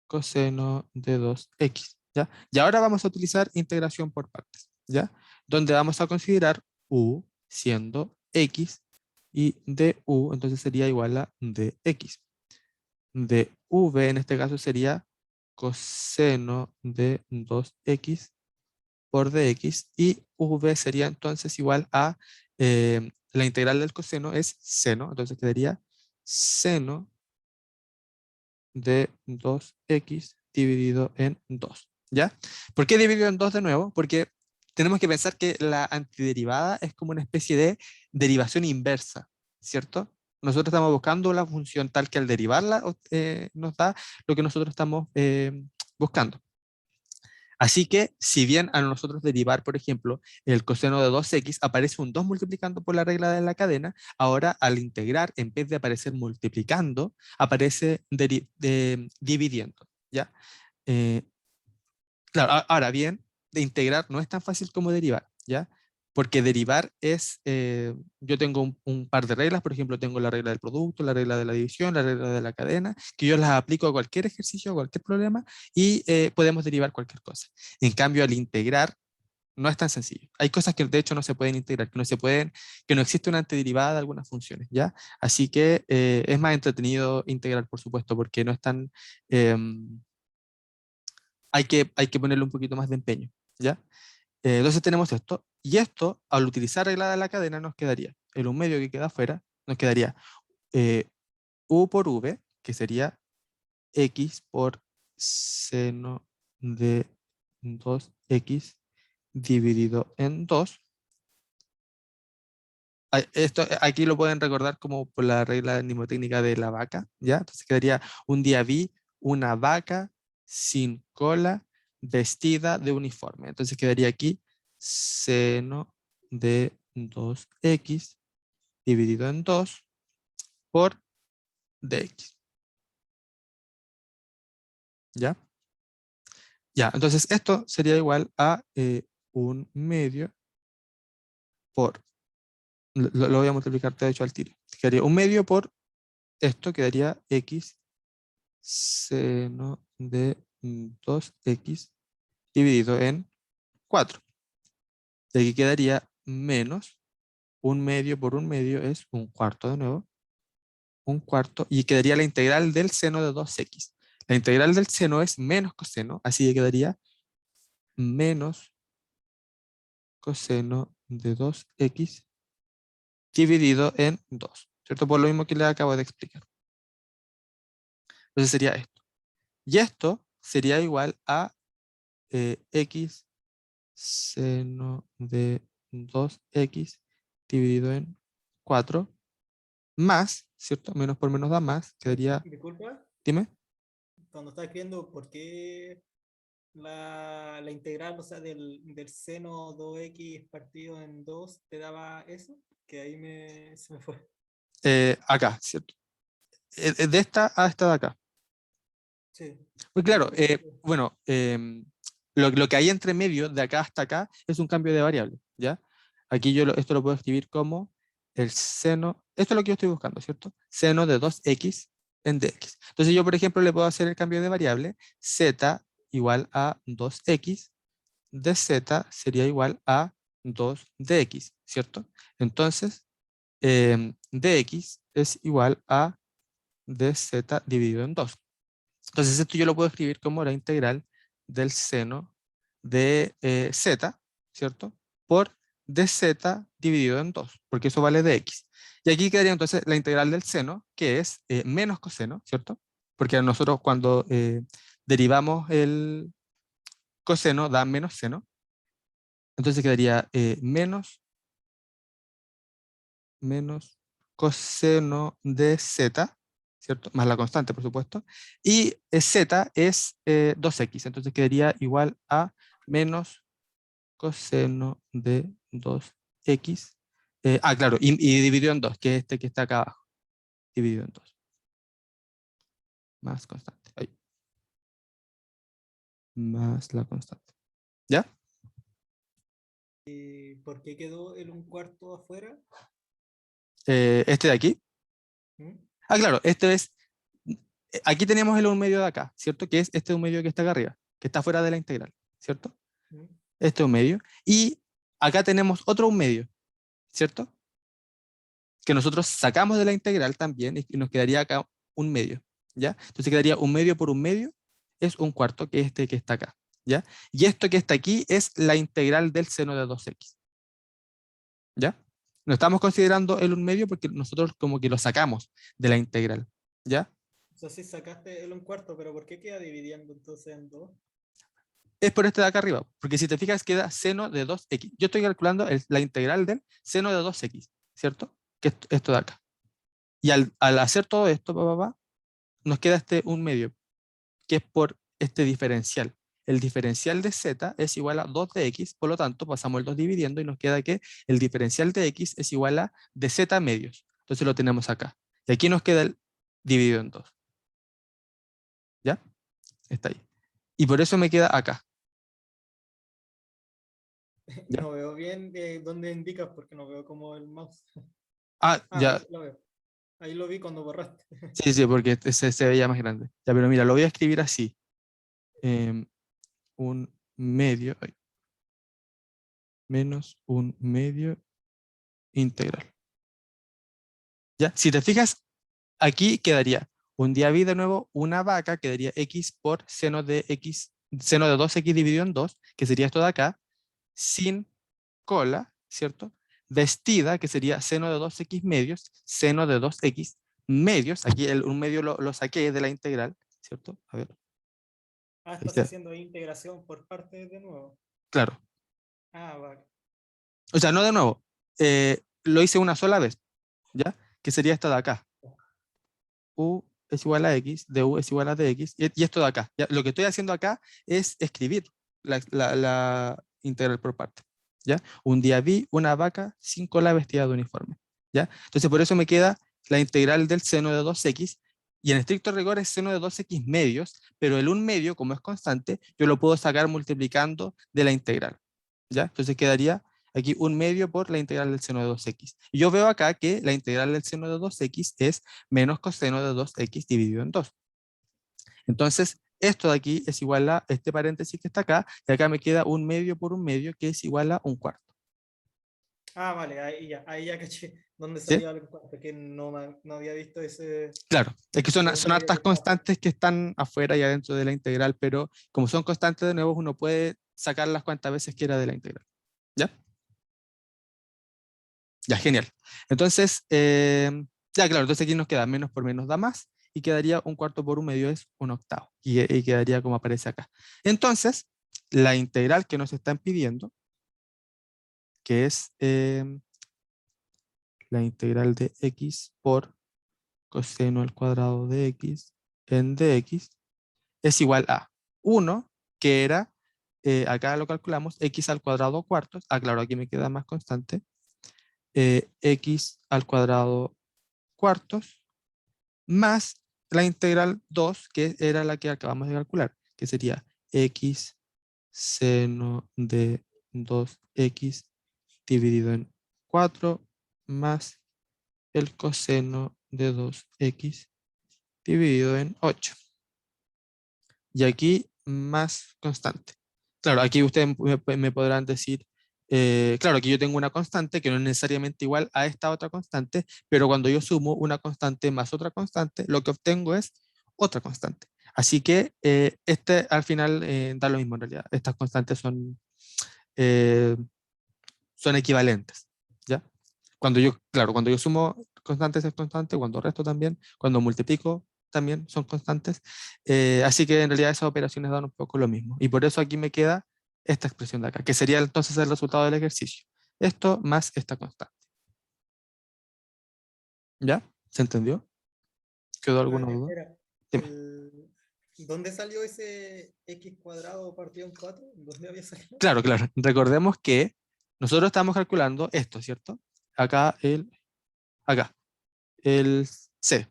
coseno de 2x, ¿ya? Y ahora vamos a utilizar integración por partes, ¿ya? Donde vamos a considerar u siendo x y du, entonces sería igual a dx. dv en este caso sería coseno de 2x por dx y v sería entonces igual a la integral del coseno es seno, entonces quedaría seno de 2x dividido en 2, ¿ya? ¿Por qué dividido en 2 de nuevo? Porque tenemos que pensar que la antiderivada es como una especie de derivación inversa, ¿cierto? Nosotros estamos buscando la función tal que al derivarla nos da lo que nosotros estamos buscando. Así que, si bien a nosotros derivar, por ejemplo, el coseno de 2x aparece un 2 multiplicando por la regla de la cadena, ahora al integrar, en vez de aparecer multiplicando, aparece dividiendo, ¿ya? Eh, claro, ahora bien, de integrar no es tan fácil como derivar, ¿ya? Porque derivar es, yo tengo un par de reglas, por ejemplo, tengo la regla del producto, la regla de la división, la regla de la cadena, que yo las aplico a cualquier ejercicio, a cualquier problema, y podemos derivar cualquier cosa. En cambio, al integrar, no es tan sencillo. Hay cosas que de hecho no se pueden integrar, que no se pueden, que no existe una antederivada de algunas funciones, ¿ya? Así que es más entretenido integrar, por supuesto, porque no es tan, hay que ponerle un poquito más de empeño, ¿ya? Entonces tenemos esto, y esto, al utilizar regla de la cadena, nos quedaría, el un medio que queda afuera, nos quedaría u por v, que sería x por seno de 2x dividido en 2. Esto, aquí lo pueden recordar como por la regla mnemotécnica de la vaca, ¿ya? Entonces quedaría un día vi una vaca sin cola vestida de uniforme. Entonces quedaría aquí seno de 2x dividido en 2 por dx, ¿ya? Ya, entonces esto sería igual a un medio por, lo voy a multiplicar de hecho al tiro. Quedaría un medio por esto, quedaría x seno de 2x dividido en 4. De aquí quedaría menos un medio por un medio es un cuarto de nuevo, un cuarto, y quedaría la integral del seno de 2x. La integral del seno es menos coseno, así que quedaría menos coseno de 2x dividido en 2, ¿cierto? Por lo mismo que les acabo de explicar. Entonces sería esto. Y esto sería igual a x seno de 2x dividido en 4 más, ¿cierto? Menos por menos da más, quedaría, Disculpa, dime. cuando estás escribiendo, ¿por qué la integral, o sea, del seno 2x partido en 2 te daba eso? Que ahí se me fue. Acá, ¿cierto? De esta a esta de acá. Sí. Pues ¿Y claro, por qué? bueno, lo que hay entre medio de acá hasta acá es un cambio de variable, ¿ya? Aquí esto lo puedo escribir como el seno, esto es lo que yo estoy buscando, ¿cierto? Seno de 2x en dx. Entonces yo, por ejemplo, le puedo hacer el cambio de variable, z igual a 2x, de z sería igual a 2dx, ¿cierto? Entonces, dx es igual a dz dividido en 2. Entonces esto yo lo puedo escribir como la integral del seno de z, ¿cierto? Por dz dividido en 2, porque eso vale de x. Y aquí quedaría entonces la integral del seno, que es menos coseno, ¿cierto? Porque nosotros cuando derivamos el coseno da menos seno. Entonces quedaría menos coseno de z, ¿cierto? Más la constante, por supuesto. Y z es 2x, entonces quedaría igual a menos coseno de 2x. Claro, y dividido en 2, que es este que está acá abajo. Dividido en 2. Más constante. Ahí. Más la constante. ¿Ya? ¿Y por qué quedó el un cuarto afuera? Este de aquí. ¿Mm? Claro, este es. Aquí tenemos el 1 medio de acá, ¿cierto? Que es este 1 medio que está acá arriba, que está fuera de la integral, ¿cierto? ¿Mm? Este 1 medio. Y acá tenemos otro 1 medio, ¿cierto? Que nosotros sacamos de la integral también y nos quedaría acá 1 medio, ¿ya? Entonces quedaría 1 medio por 1 medio es un cuarto, que es este que está acá, ¿ya? Y esto que está aquí es la integral del seno de 2x, ¿ya? No estamos considerando el 1 medio porque nosotros como que lo sacamos de la integral, ¿ya? O sea, sí sacaste el un cuarto, pero ¿por qué queda dividiendo entonces en 2? Es por este de acá arriba, porque si te fijas queda seno de 2x. Yo estoy calculando la integral del seno de 2x, ¿cierto? Que es esto de acá. Y al hacer todo esto, nos queda este 1 medio, que es por este diferencial. El diferencial de z es igual a 2 de x, por lo tanto pasamos el 2 dividiendo y nos queda que el diferencial de x es igual a dz medios. Entonces lo tenemos acá. Y aquí nos queda el dividido en 2. ¿Ya? Está ahí. Y por eso me queda acá. ¿Ya? No veo bien dónde indicas porque no veo como el mouse. Ah, Ah, ya, lo veo. Ahí lo vi cuando borraste. sí, sí, porque se veía más grande. Ya, pero mira, lo voy a escribir así. em, un medio, ay, menos un medio integral. ¿Ya? Si te fijas, aquí quedaría un día vi de nuevo una vaca, quedaría x por seno de 2x dividido en 2, que sería esto de acá, sin cola, ¿cierto? Vestida, que sería seno de 2x medios, seno de 2x medios, aquí un medio lo saqué de la integral, ¿cierto? A ver, Ah, ahí estás está. haciendo integración por partes de nuevo. Claro. Ah, vale. O sea, no de nuevo, lo hice una sola vez, ¿ya? Que sería esta de acá. U es igual a x, de u es igual a dx, y esto de acá. ¿Ya? Lo que estoy haciendo acá es escribir la integral por parte. ¿Ya? Un día vi una vaca sin cola vestida de uniforme. ¿Ya? Entonces por eso me queda la integral del seno de 2x, y en estricto rigor es seno de 2x medios, pero el 1 medio, como es constante, yo lo puedo sacar multiplicando de la integral. ¿Ya? Entonces quedaría aquí 1 medio por la integral del seno de 2x. Y yo veo acá que la integral del seno de 2x es menos coseno de 2x dividido en 2. Entonces, esto de aquí es igual a este paréntesis que está acá, y acá me queda 1 medio por 1 medio, que es igual a 1/4. Ah, vale, ahí ya caché dónde ¿Sí? salía el cuarto, que no, no había visto ese, Claro, es que ese un son medio hartas que estaba afuera. constantes que están afuera y adentro de la integral, pero como son constantes de nuevo, uno puede sacarlas cuantas veces quiera de la integral. ¿Ya? Ya, genial. Entonces, ya claro, entonces aquí nos queda menos por menos da más, y quedaría 1/4 por 1 medio es 1/8, y quedaría como aparece acá. Entonces, la integral que nos están pidiendo, que es la integral de x por coseno al cuadrado de x en dx, es igual a 1, que era, acá lo calculamos, x al cuadrado cuartos, claro, aquí me queda más constante, x al cuadrado cuartos, más la integral 2, que era la que acabamos de calcular, que sería x seno de 2x dividido en 4 más el coseno de 2x dividido en 8. Y aquí más constante. Claro, aquí ustedes me podrán decir, claro, aquí yo tengo una constante que no es necesariamente igual a esta otra constante, pero cuando yo sumo una constante más otra constante, lo que obtengo es otra constante. Así que este al final da lo mismo en realidad. Estas constantes eh, son equivalentes, ¿ya? Claro, cuando yo sumo constantes es constante, cuando resto también, cuando multiplico también son constantes. Así que en realidad esas operaciones dan un poco lo mismo. Y por eso aquí me queda esta expresión de acá, que sería entonces el resultado del ejercicio. Esto más esta constante. ¿Ya? ¿Se entendió? ¿Quedó alguna duda? Espera, Dime. ¿dónde salió ese x cuadrado partido en 4? ¿Dónde había salido? Claro, claro. Recordemos que nosotros estamos calculando esto, ¿cierto? Acá acá, el c.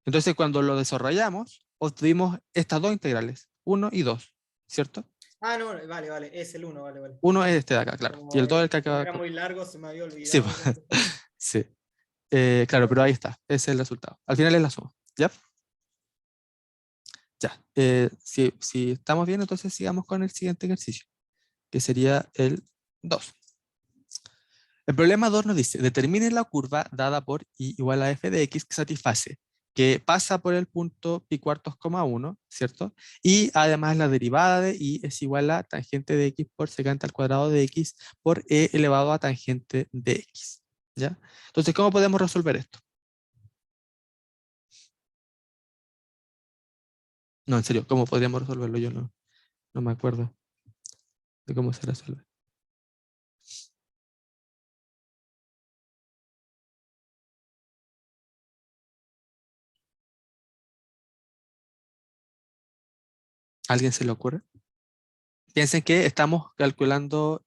Entonces, cuando lo desarrollamos, obtuvimos estas dos integrales, 1 y 2, ¿cierto? Ah, no, vale, vale, es el uno, vale, vale. Uno es este de acá, claro, y Como, el 2 es el que como acaba. era muy largo, se me había Sí, olvidado dónde. sí. Claro, pero ahí está, ese es el resultado. Al final es la suma, ¿ya? Ya. Si estamos bien, entonces sigamos con el siguiente ejercicio, que sería el 2. El problema 2 nos dice, determine la curva dada por y igual a f de x que satisface, que pasa por el punto pi cuartos, 1, ¿cierto? Y además la derivada de y es igual a tangente de x por secante al cuadrado de x por e elevado a tangente de x, ¿ya? Entonces, ¿cómo podemos resolver esto? No, en serio, ¿cómo podríamos resolverlo? Yo no me acuerdo de cómo se resuelve. ¿A alguien se le ocurre? Piensen que estamos calculando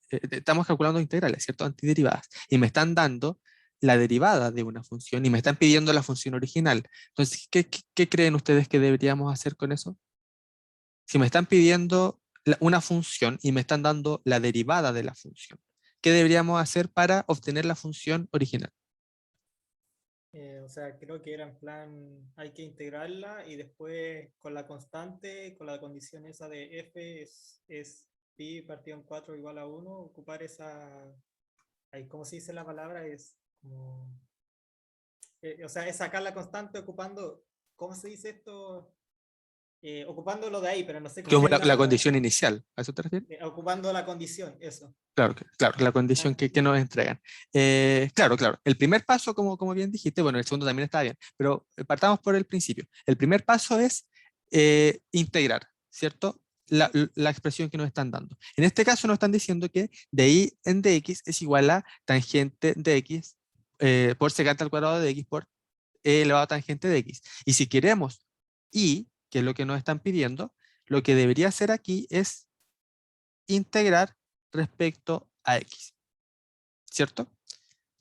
integrales, ¿cierto? Antiderivadas. Y me están dando la derivada de una función y me están pidiendo la función original. Entonces, ¿qué creen ustedes que deberíamos hacer con eso? Si me están pidiendo una función y me están dando la derivada de la función. ¿Qué deberíamos hacer para obtener la función original? O sea, creo que era en plan, hay que integrarla y después con la constante, con la condición esa de f es pi partido en 4 igual a 1, ocupar esa, ahí, ¿cómo se dice la palabra? Es como, o sea, es sacar la constante ocupando, ¿cómo se dice esto? Ocupando lo de ahí, pero no sé cómo Como es la condición inicial, ¿a eso te refieres? ocupando la condición, eso. Claro, claro, la condición que nos entregan. Claro, claro. El primer paso, como bien dijiste, bueno, el segundo también está bien, pero partamos por el principio. El primer paso es integrar, ¿cierto? La expresión que nos están dando. En este caso nos están diciendo que de y en dx es igual a tangente de x por secante al cuadrado de x por e elevado a tangente de x. Y si queremos y, que es lo que nos están pidiendo, lo que debería hacer aquí es integrar respecto a x, ¿cierto?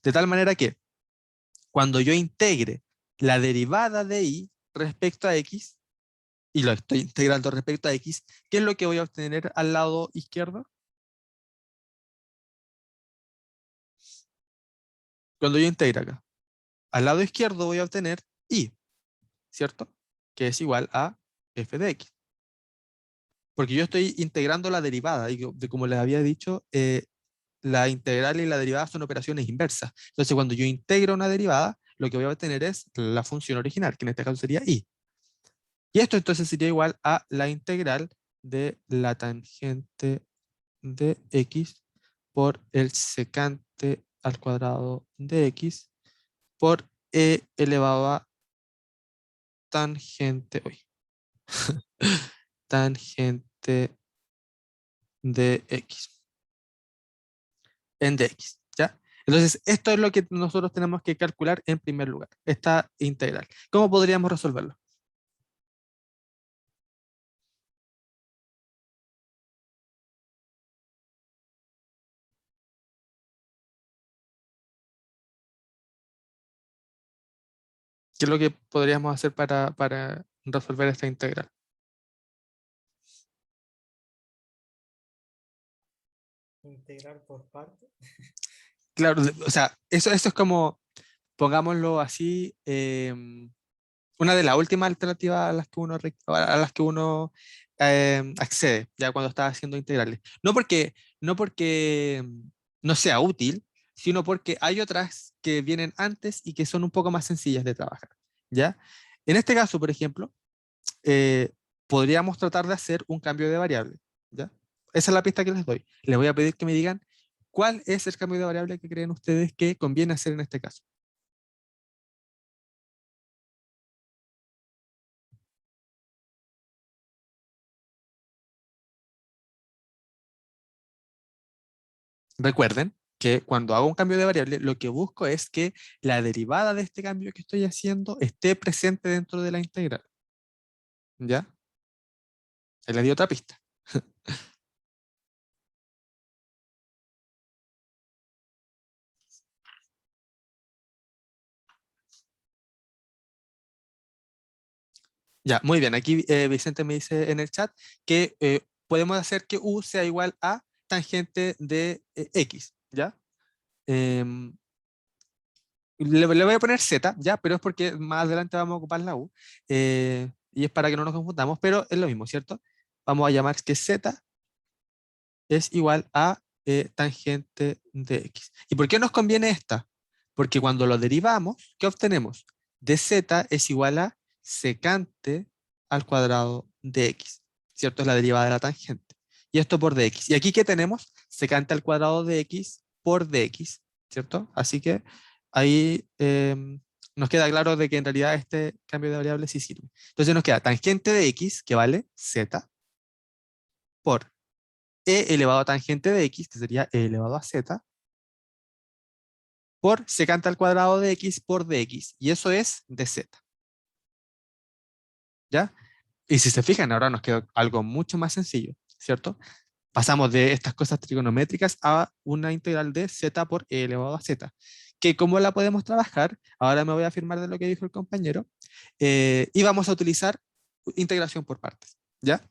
De tal manera que cuando yo integre la derivada de y respecto a x, y lo estoy integrando respecto a x, ¿qué es lo que voy a obtener al lado izquierdo? Cuando yo integre acá, al lado izquierdo voy a obtener y, ¿cierto? Que es igual a f de x. Porque yo estoy integrando la derivada, y como les había dicho, la integral y la derivada son operaciones inversas. Entonces, cuando yo integro una derivada, lo que voy a obtener es la función original, que en este caso sería y. Y esto entonces sería igual a la integral de la tangente de x por el secante al cuadrado de x por e elevado a tangente, uy, tangente de x en dx, ¿ya? Entonces, esto es lo que nosotros tenemos que calcular en primer lugar, esta integral. ¿Cómo podríamos resolverlo? ¿Qué es lo que podríamos hacer para resolver esta integral? Integrar por parte. Claro, o sea, eso es como, pongámoslo así, una de las últimas alternativas a las que uno, accede ya cuando está haciendo integrales. No porque no sea útil, sino porque hay otras que vienen antes y que son un poco más sencillas de trabajar, ¿ya? En este caso, por ejemplo, eh, podríamos tratar de hacer un cambio de variable, ¿ya? Esa es la pista que les doy. Les voy a pedir que me digan cuál es el cambio de variable que creen ustedes que conviene hacer en este caso. Recuerden que cuando hago un cambio de variable, lo que busco es que la derivada de este cambio que estoy haciendo esté presente dentro de la integral. ¿Ya? Se le di otra pista. Ya, muy bien. Aquí Vicente me dice en el chat que podemos hacer que u sea igual a tangente de x. ¿Ya? Em, le voy a poner z, ¿ya? Pero es porque más adelante vamos a ocupar la u. Y es para que no nos confundamos, pero es lo mismo, ¿cierto? Vamos a llamar que z es igual a tangente de x. ¿Y por qué nos conviene esta? Porque cuando lo derivamos, ¿qué obtenemos? dz es igual a secante al cuadrado de x, ¿cierto? Es la derivada de la tangente. Y esto por dx. ¿Y aquí qué tenemos? Secante al cuadrado de x por dx, ¿cierto? Así que ahí nos queda claro de que en realidad este cambio de variable sí sirve. Entonces nos queda tangente de x, que vale z, por e elevado a tangente de x, que sería e elevado a z, por secante al cuadrado de x por dx. Y eso es dz. ¿Ya? Y si se fijan, ahora nos queda algo mucho más sencillo, ¿cierto? Pasamos de estas cosas trigonométricas a una integral de z por e elevado a z. Que ¿cómo la podemos trabajar? Ahora me voy a afirmar de lo que dijo el compañero. Y vamos a utilizar integración por partes, ¿ya?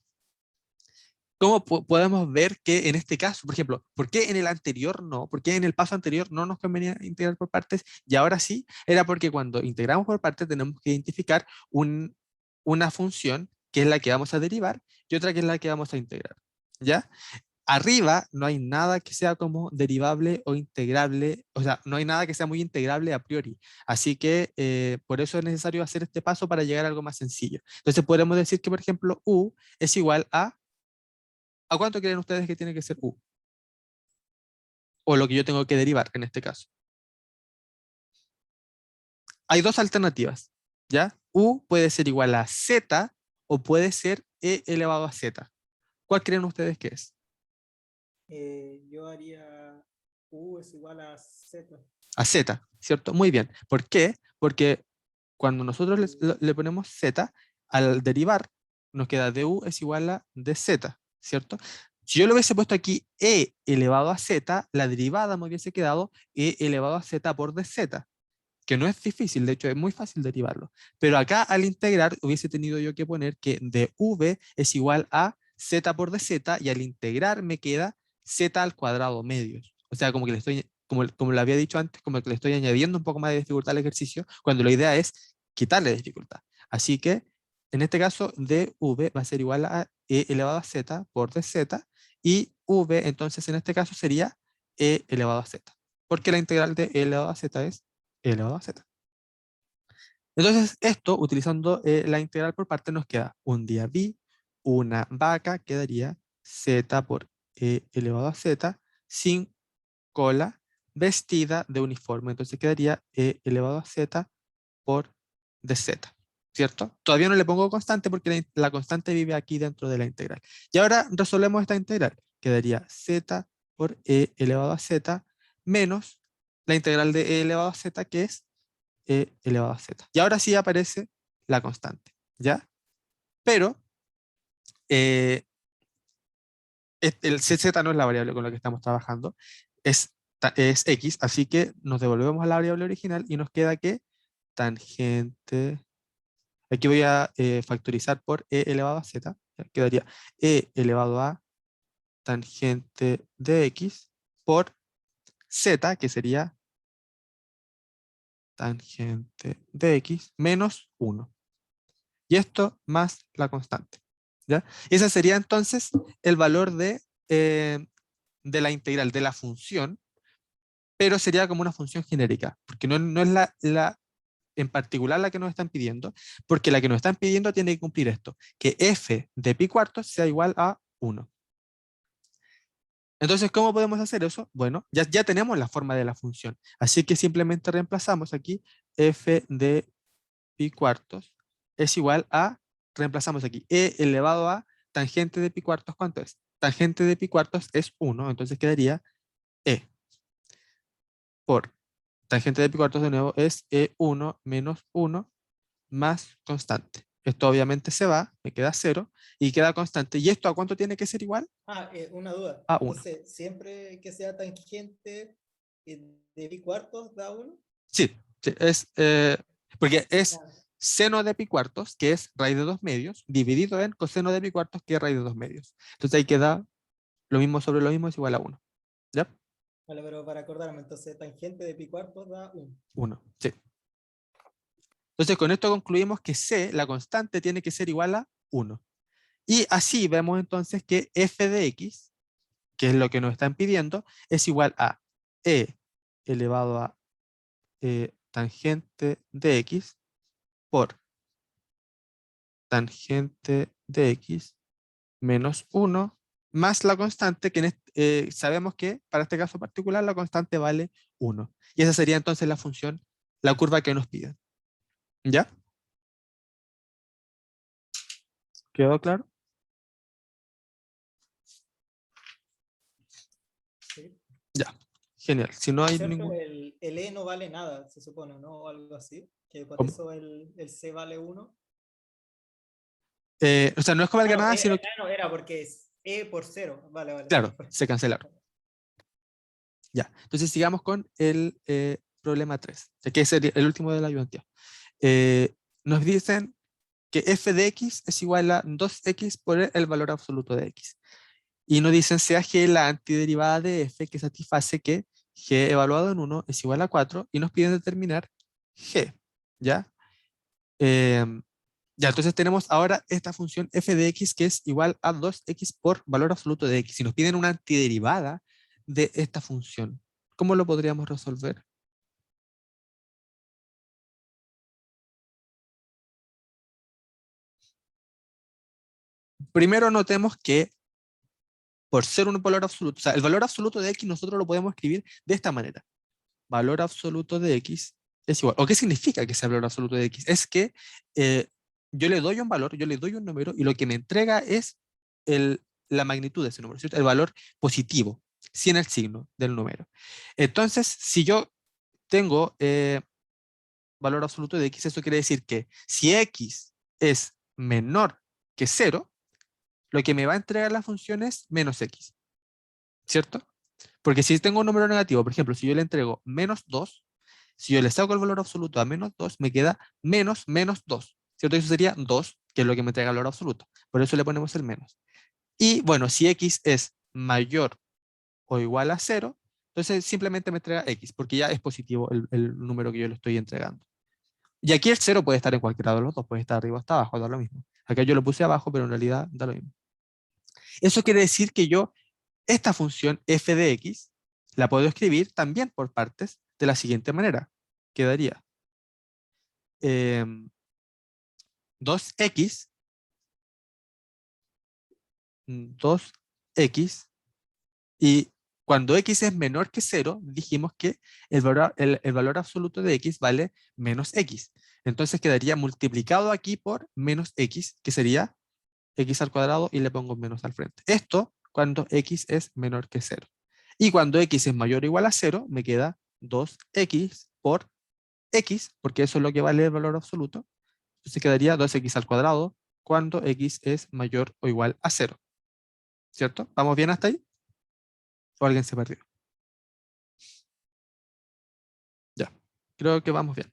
¿cómo podemos ver que en este caso, por ejemplo, por qué en el anterior no? ¿Por qué en el paso anterior no nos convenía integrar por partes y ahora sí? Era porque cuando integramos por partes tenemos que identificar una función que es la que vamos a derivar y otra que es la que vamos a integrar. ¿Ya? Arriba no hay nada que sea como derivable o integrable, o sea, no hay nada que sea muy integrable a priori. Así que por eso es necesario hacer este paso para llegar a algo más sencillo. Entonces podemos decir que, por ejemplo, u es igual ¿a cuánto creen ustedes que tiene que ser u? O lo que yo tengo que derivar en este caso. Hay dos alternativas, ¿ya? U puede ser igual a z o puede ser e elevado a z. ¿Cuál creen ustedes que es? Yo haría U es igual a Z. A z, ¿cierto? Muy bien. ¿Por qué? Porque cuando nosotros le ponemos z, al derivar nos queda du es igual a dz, ¿cierto? Si yo le hubiese puesto aquí e elevado a z, la derivada me hubiese quedado e elevado a z por dz, que no es difícil, de hecho es muy fácil derivarlo. Pero acá al integrar hubiese tenido yo que poner que dv es igual a z por dz y al integrar me queda z al cuadrado medios. O sea, como que le estoy, como le había dicho antes, como que le estoy añadiendo un poco más de dificultad al ejercicio, cuando la idea es quitarle dificultad. Así que en este caso dv va a ser igual a e elevado a z por dz y v entonces en este caso sería e elevado a z, porque la integral de e elevado a z es elevado a z. Entonces, esto, utilizando la integral por parte, nos queda un día b, una vaca, quedaría z por e elevado a z, sin cola, vestida de uniforme. Entonces quedaría e elevado a z por dz, ¿cierto? Todavía no le pongo constante porque la constante vive aquí dentro de la integral. Y ahora resolvemos esta integral. Quedaría z por e elevado a z menos la integral de e elevado a z, que es e elevado a z. Y ahora sí aparece la constante, ¿ya? Pero el cz no es la variable con la que estamos trabajando, es x, así que nos devolvemos a la variable original y nos queda que tangente, aquí voy a factorizar por e elevado a z, ¿ya? Quedaría e elevado a tangente de x por z, que sería tangente de x menos 1. Y esto más la constante, ¿ya? Ese sería entonces el valor de la integral, de la función, pero sería como una función genérica, porque no es la en particular la que nos están pidiendo, porque la que nos están pidiendo tiene que cumplir esto, que f de pi cuartos sea igual a 1. Entonces, ¿cómo podemos hacer eso? Bueno, ya tenemos la forma de la función, así que simplemente reemplazamos aquí f de pi cuartos es igual a, reemplazamos aquí, e elevado a tangente de pi cuartos, ¿cuánto es? Tangente de pi cuartos es 1, entonces quedaría e por tangente de pi cuartos de nuevo es e1 menos 1 más constante. Esto obviamente se va, me queda 0 y queda constante. ¿Y esto a cuánto tiene que ser igual? Una duda. A 1. Entonces, siempre que sea tangente de pi cuartos da 1. Sí, sí, porque es seno de pi cuartos, que es raíz de 2 medios, dividido en coseno de pi cuartos, que es raíz de 2 medios. Entonces ahí queda lo mismo sobre lo mismo es igual a 1. ¿Ya? Vale, pero para acordarme, entonces tangente de pi cuartos da 1. 1, sí. Entonces con esto concluimos que c, la constante, tiene que ser igual a 1. Y así vemos entonces que f de x, que es lo que nos están pidiendo, es igual a e elevado a tangente de x por tangente de x menos 1 más la constante, que sabemos que para este caso particular la constante vale 1. Y esa sería entonces la función, la curva que nos piden. ¿Ya? ¿Quedó claro? ¿Sí? Ya, genial. Si no hay ¿Cierto? ningún... El E no vale nada, se supone, ¿no? O algo así. Que por ¿Cómo? eso el C vale 1. O sea, no es que valga nada, sino que, No, era porque es E por 0. Vale, vale. claro, se cancelaron. Ya, entonces sigamos con el problema 3, que es el último de la ayudantía. Nos dicen que f de x es igual a 2x por el valor absoluto de x. Y nos dicen sea G la antiderivada de f que satisface que G evaluado en 1 es igual a 4 y nos piden determinar G, ¿ya? Ya, entonces tenemos ahora esta función f de x que es igual a 2x por valor absoluto de x. Si nos piden una antiderivada de esta función, ¿cómo lo podríamos resolver? Primero notemos que por ser un valor absoluto, o sea, el valor absoluto de x nosotros lo podemos escribir de esta manera. Valor absoluto de x es igual. ¿O qué significa que sea el valor absoluto de x? Es que eh, yo le doy un valor, yo le doy un número y lo que me entrega es la magnitud de ese número, ¿cierto? El valor positivo, sin el signo del número. Entonces, si yo tengo valor absoluto de x, eso quiere decir que si x es menor que 0, lo que me va a entregar la función es menos x, ¿cierto? Porque si tengo un número negativo, por ejemplo, si yo le entrego menos 2, si yo le saco el valor absoluto a menos 2, me queda menos 2, ¿cierto? Eso sería 2, que es lo que me entrega el valor absoluto. Por eso le ponemos el menos. Y bueno, si x es mayor o igual a 0, entonces simplemente me entrega x, porque ya es positivo el número que yo le estoy entregando. Y aquí el 0 puede estar en cualquiera de los dos, puede estar arriba o hasta abajo, da lo mismo. Acá yo lo puse abajo, pero en realidad da lo mismo. Eso quiere decir que yo esta función f de x la puedo escribir también por partes de la siguiente manera. Quedaría 2x, 2x, y cuando x es menor que 0, dijimos que el valor absoluto de x vale menos x. Entonces quedaría multiplicado aquí por menos x, que sería x al cuadrado, y le pongo menos al frente. Esto cuando x es menor que 0. Y cuando x es mayor o igual a 0, me queda 2x por x, porque eso es lo que vale el valor absoluto. Entonces quedaría 2x al cuadrado cuando x es mayor o igual a 0. ¿Cierto? ¿Vamos bien hasta ahí? ¿O alguien se perdió? Ya, creo que vamos bien.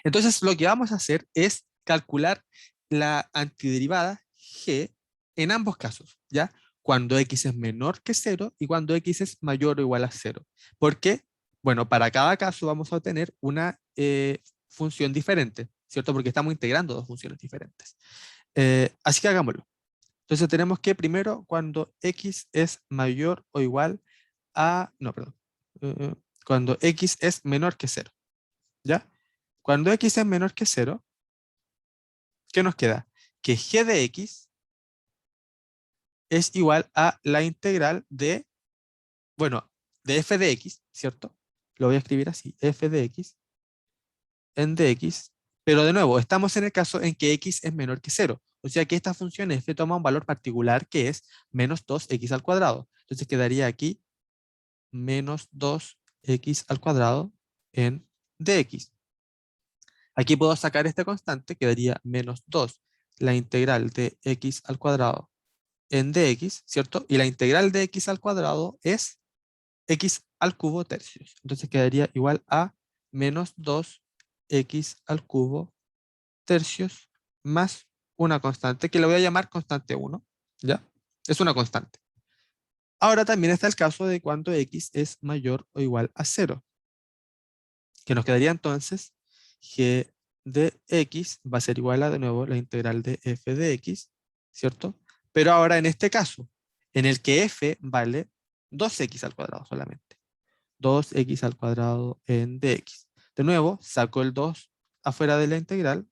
Entonces lo que vamos a hacer es calcular la antiderivada g en ambos casos, ¿ya? Cuando x es menor que 0 y cuando x es mayor o igual a 0. ¿Por qué? Bueno, para cada caso vamos a obtener una función diferente, ¿cierto? Porque estamos integrando dos funciones diferentes. Así que hagámoslo. Entonces tenemos que primero, cuando x es mayor o igual a... No, perdón. Cuando x es menor que 0, ¿ya? Cuando x es menor que 0, ¿qué nos queda? Que g de x es igual a la integral de, bueno, de f de x, ¿cierto? Lo voy a escribir así, f de x en dx, pero de nuevo, estamos en el caso en que x es menor que 0. O sea que esta función f toma un valor particular que es menos 2x al cuadrado. Entonces quedaría aquí menos 2x al cuadrado en dx. Aquí puedo sacar esta constante, quedaría menos 2 la integral de x al cuadrado en dx, ¿cierto? Y la integral de x al cuadrado es x al cubo tercios. Entonces quedaría igual a menos 2x al cubo tercios más una constante que le voy a llamar constante 1, ¿ya? Es una constante. Ahora también está el caso de cuando x es mayor o igual a 0, que nos quedaría entonces g de x va a ser igual a, de nuevo, la integral de f de x, ¿cierto? Pero ahora en este caso, en el que f vale 2x al cuadrado solamente. 2x al cuadrado en dx. De nuevo, saco el 2 afuera de la integral.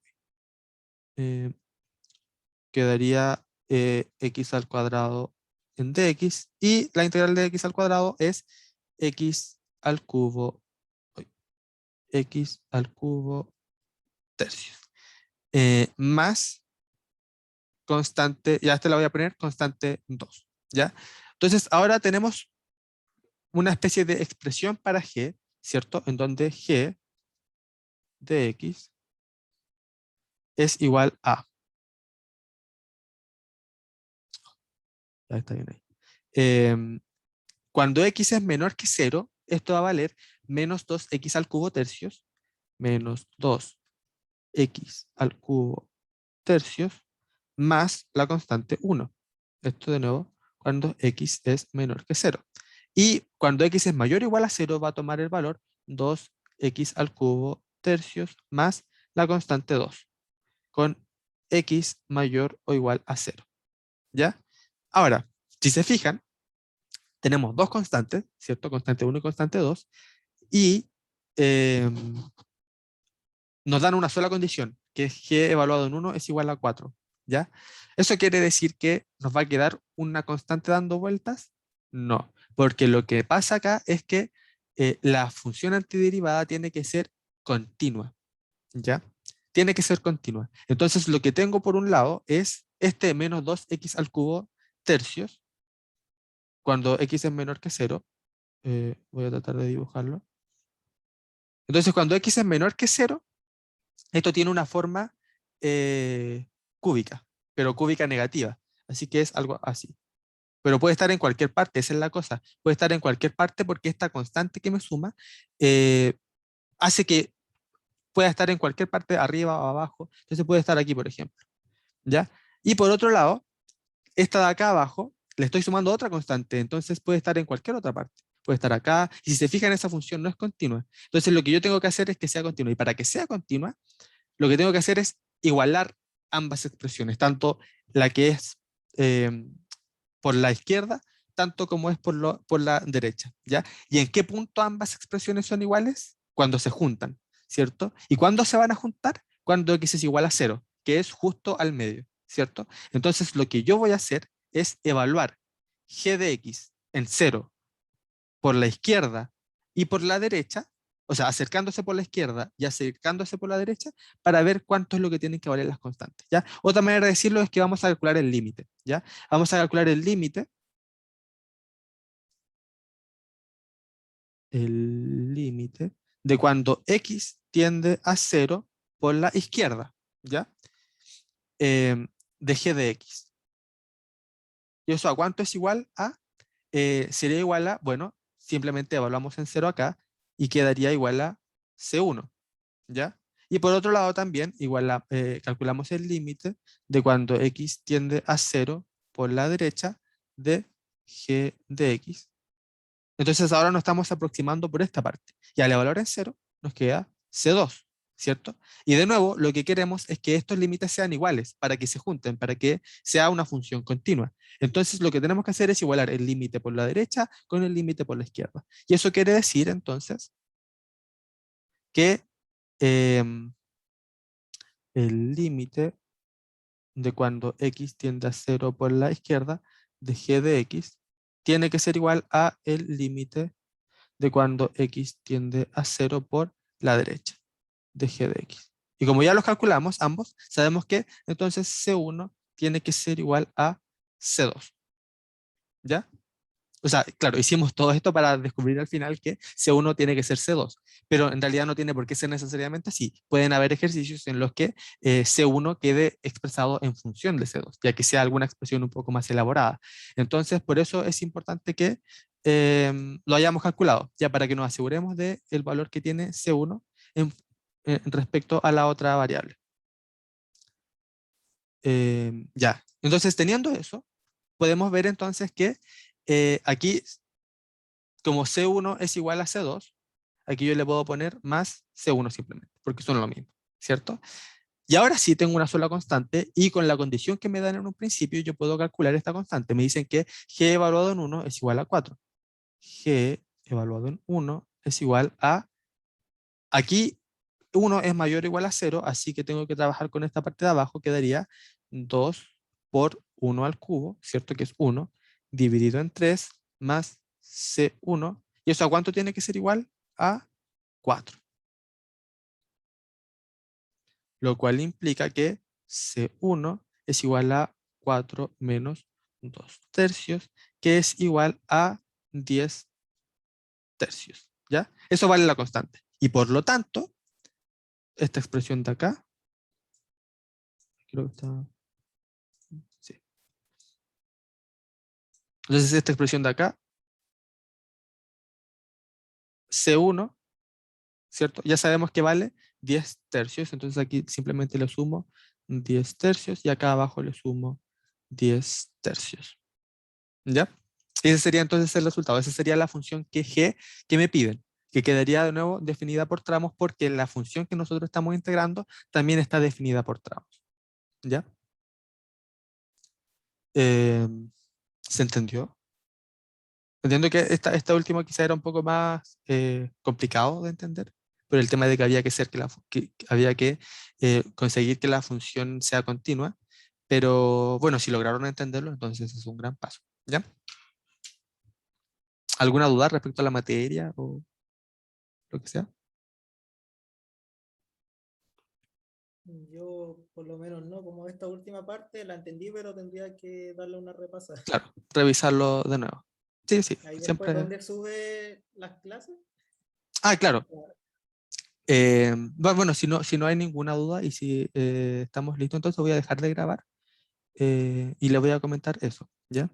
Quedaría x al cuadrado en dx. Y la integral de x al cuadrado es x al cubo, x al cubo tercios. Más constante, ya esta la voy a poner constante 2, ¿ya? Entonces ahora tenemos una especie de expresión para g, ¿cierto? En donde g de x es igual a, ya está bien ahí. Cuando x es menor que 0, esto va a valer menos 2x al cubo tercios, menos 2x al cubo tercios, más la constante 1. Esto de nuevo, cuando x es menor que 0. Y cuando x es mayor o igual a 0 va a tomar el valor 2x al cubo tercios más la constante 2, con x mayor o igual a 0. ¿Ya? Ahora, si se fijan, tenemos dos constantes, ¿cierto? Constante 1 y constante 2, y nos dan una sola condición, que es g evaluado en 1 es igual a 4, ¿ya? ¿Eso quiere decir que nos va a quedar una constante dando vueltas? No, porque lo que pasa acá es que la función antiderivada tiene que ser continua, ¿ya? Tiene que ser continua. Entonces lo que tengo por un lado es este menos 2x al cubo tercios, cuando x es menor que 0. Voy a tratar de dibujarlo. Entonces cuando x es menor que 0, esto tiene una forma cúbica, pero cúbica negativa. Así que es algo así. Pero puede estar en cualquier parte, esa es la cosa. Puede estar en cualquier parte porque esta constante que me suma eh, hace que pueda estar en cualquier parte, arriba o abajo. Entonces puede estar aquí, por ejemplo. ¿Ya? Y por otro lado, esta de acá abajo, le estoy sumando otra constante, entonces puede estar en cualquier otra parte. Puede estar acá, y si se fijan, esa función no es continua. Entonces lo que yo tengo que hacer es que sea continua. Y para que sea continua, lo que tengo que hacer es igualar ambas expresiones, tanto la que es eh, por la izquierda, tanto como es por la derecha, ¿ya? ¿Y en qué punto ambas expresiones son iguales? Cuando se juntan, ¿cierto? ¿Y cuándo se van a juntar? Cuando x es igual a 0, que es justo al medio, ¿cierto? Entonces lo que yo voy a hacer es evaluar g de x en 0 por la izquierda y por la derecha, o sea, acercándose por la izquierda y acercándose por la derecha, para ver cuánto es lo que tienen que valer las constantes, ¿ya? Otra manera de decirlo es que vamos a calcular el límite, ¿ya? Vamos a calcular el límite de cuando x tiende a 0 por la izquierda, ¿ya? De g de x. ¿Y eso a cuánto es igual a? Sería igual a, bueno, simplemente evaluamos en 0 acá y quedaría igual a c1, ¿ya? Y por otro lado también, calculamos el límite de cuando x tiende a 0 por la derecha de g de x. Entonces ahora nos estamos aproximando por esta parte. Y al evaluar en 0, nos queda C2, ¿cierto? Y de nuevo, lo que queremos es que estos límites sean iguales, para que se junten, para que sea una función continua. Entonces lo que tenemos que hacer es igualar el límite por la derecha con el límite por la izquierda. Y eso quiere decir entonces que el límite de cuando x tiende a 0 por la izquierda de g de x tiene que ser igual a el límite de cuando x tiende a 0 por la derecha de g de x. Y como ya los calculamos ambos, sabemos que entonces C1 tiene que ser igual a C2. ¿Ya? O sea, claro, hicimos todo esto para descubrir al final que C1 tiene que ser C2, pero en realidad no tiene por qué ser necesariamente así. Pueden haber ejercicios en los que C1 quede expresado en función de C2, ya que sea alguna expresión un poco más elaborada. Entonces, por eso es importante que lo hayamos calculado, ya para que nos aseguremos del valor que tiene C1 respecto a la otra variable. Ya, entonces teniendo eso, podemos ver entonces que aquí, como C1 es igual a C2, aquí yo le puedo poner más C1 simplemente, porque son lo mismo, ¿cierto? Y ahora sí tengo una sola constante y con la condición que me dan en un principio yo puedo calcular esta constante. Me dicen que g evaluado en 1 es igual a 4. G evaluado en 1 es igual a... Aquí 1 es mayor o igual a 0, así que tengo que trabajar con esta parte de abajo, quedaría 2 por 1 al cubo, ¿cierto? Que es 1, dividido en 3 más C1. ¿Y eso a cuánto tiene que ser igual? A 4. Lo cual implica que C1 es igual a 4 menos 2 tercios, que es igual a 10 tercios, ¿ya? Eso vale la constante. Y por lo tanto, esta expresión de acá, creo que está... Sí. Entonces esta expresión de acá, C1, ¿cierto? Ya sabemos que vale 10 tercios, entonces aquí simplemente le sumo 10 tercios y acá abajo le sumo 10 tercios. ¿Ya? Ese sería entonces el resultado. Esa sería la función que g que me piden, que quedaría de nuevo definida por tramos porque la función que nosotros estamos integrando también está definida por tramos. ¿Ya? ¿Se entendió? Entiendo que esta última quizá era un poco más complicado de entender, pero el tema de que había que ser que había que conseguir que la función sea continua, pero bueno, si lograron entenderlo, entonces es un gran paso. ¿Ya? ¿Alguna duda respecto a la materia o lo que sea? Yo por lo menos no, como esta última parte la entendí, pero tendría que darle una repasada. Claro, revisarlo de nuevo. Sí, sí, Ahí después, siempre. ¿dónde sube las clases? Ah, claro. Bueno, si no hay ninguna duda y si estamos listos, entonces voy a dejar de grabar y le voy a comentar eso, ¿ya?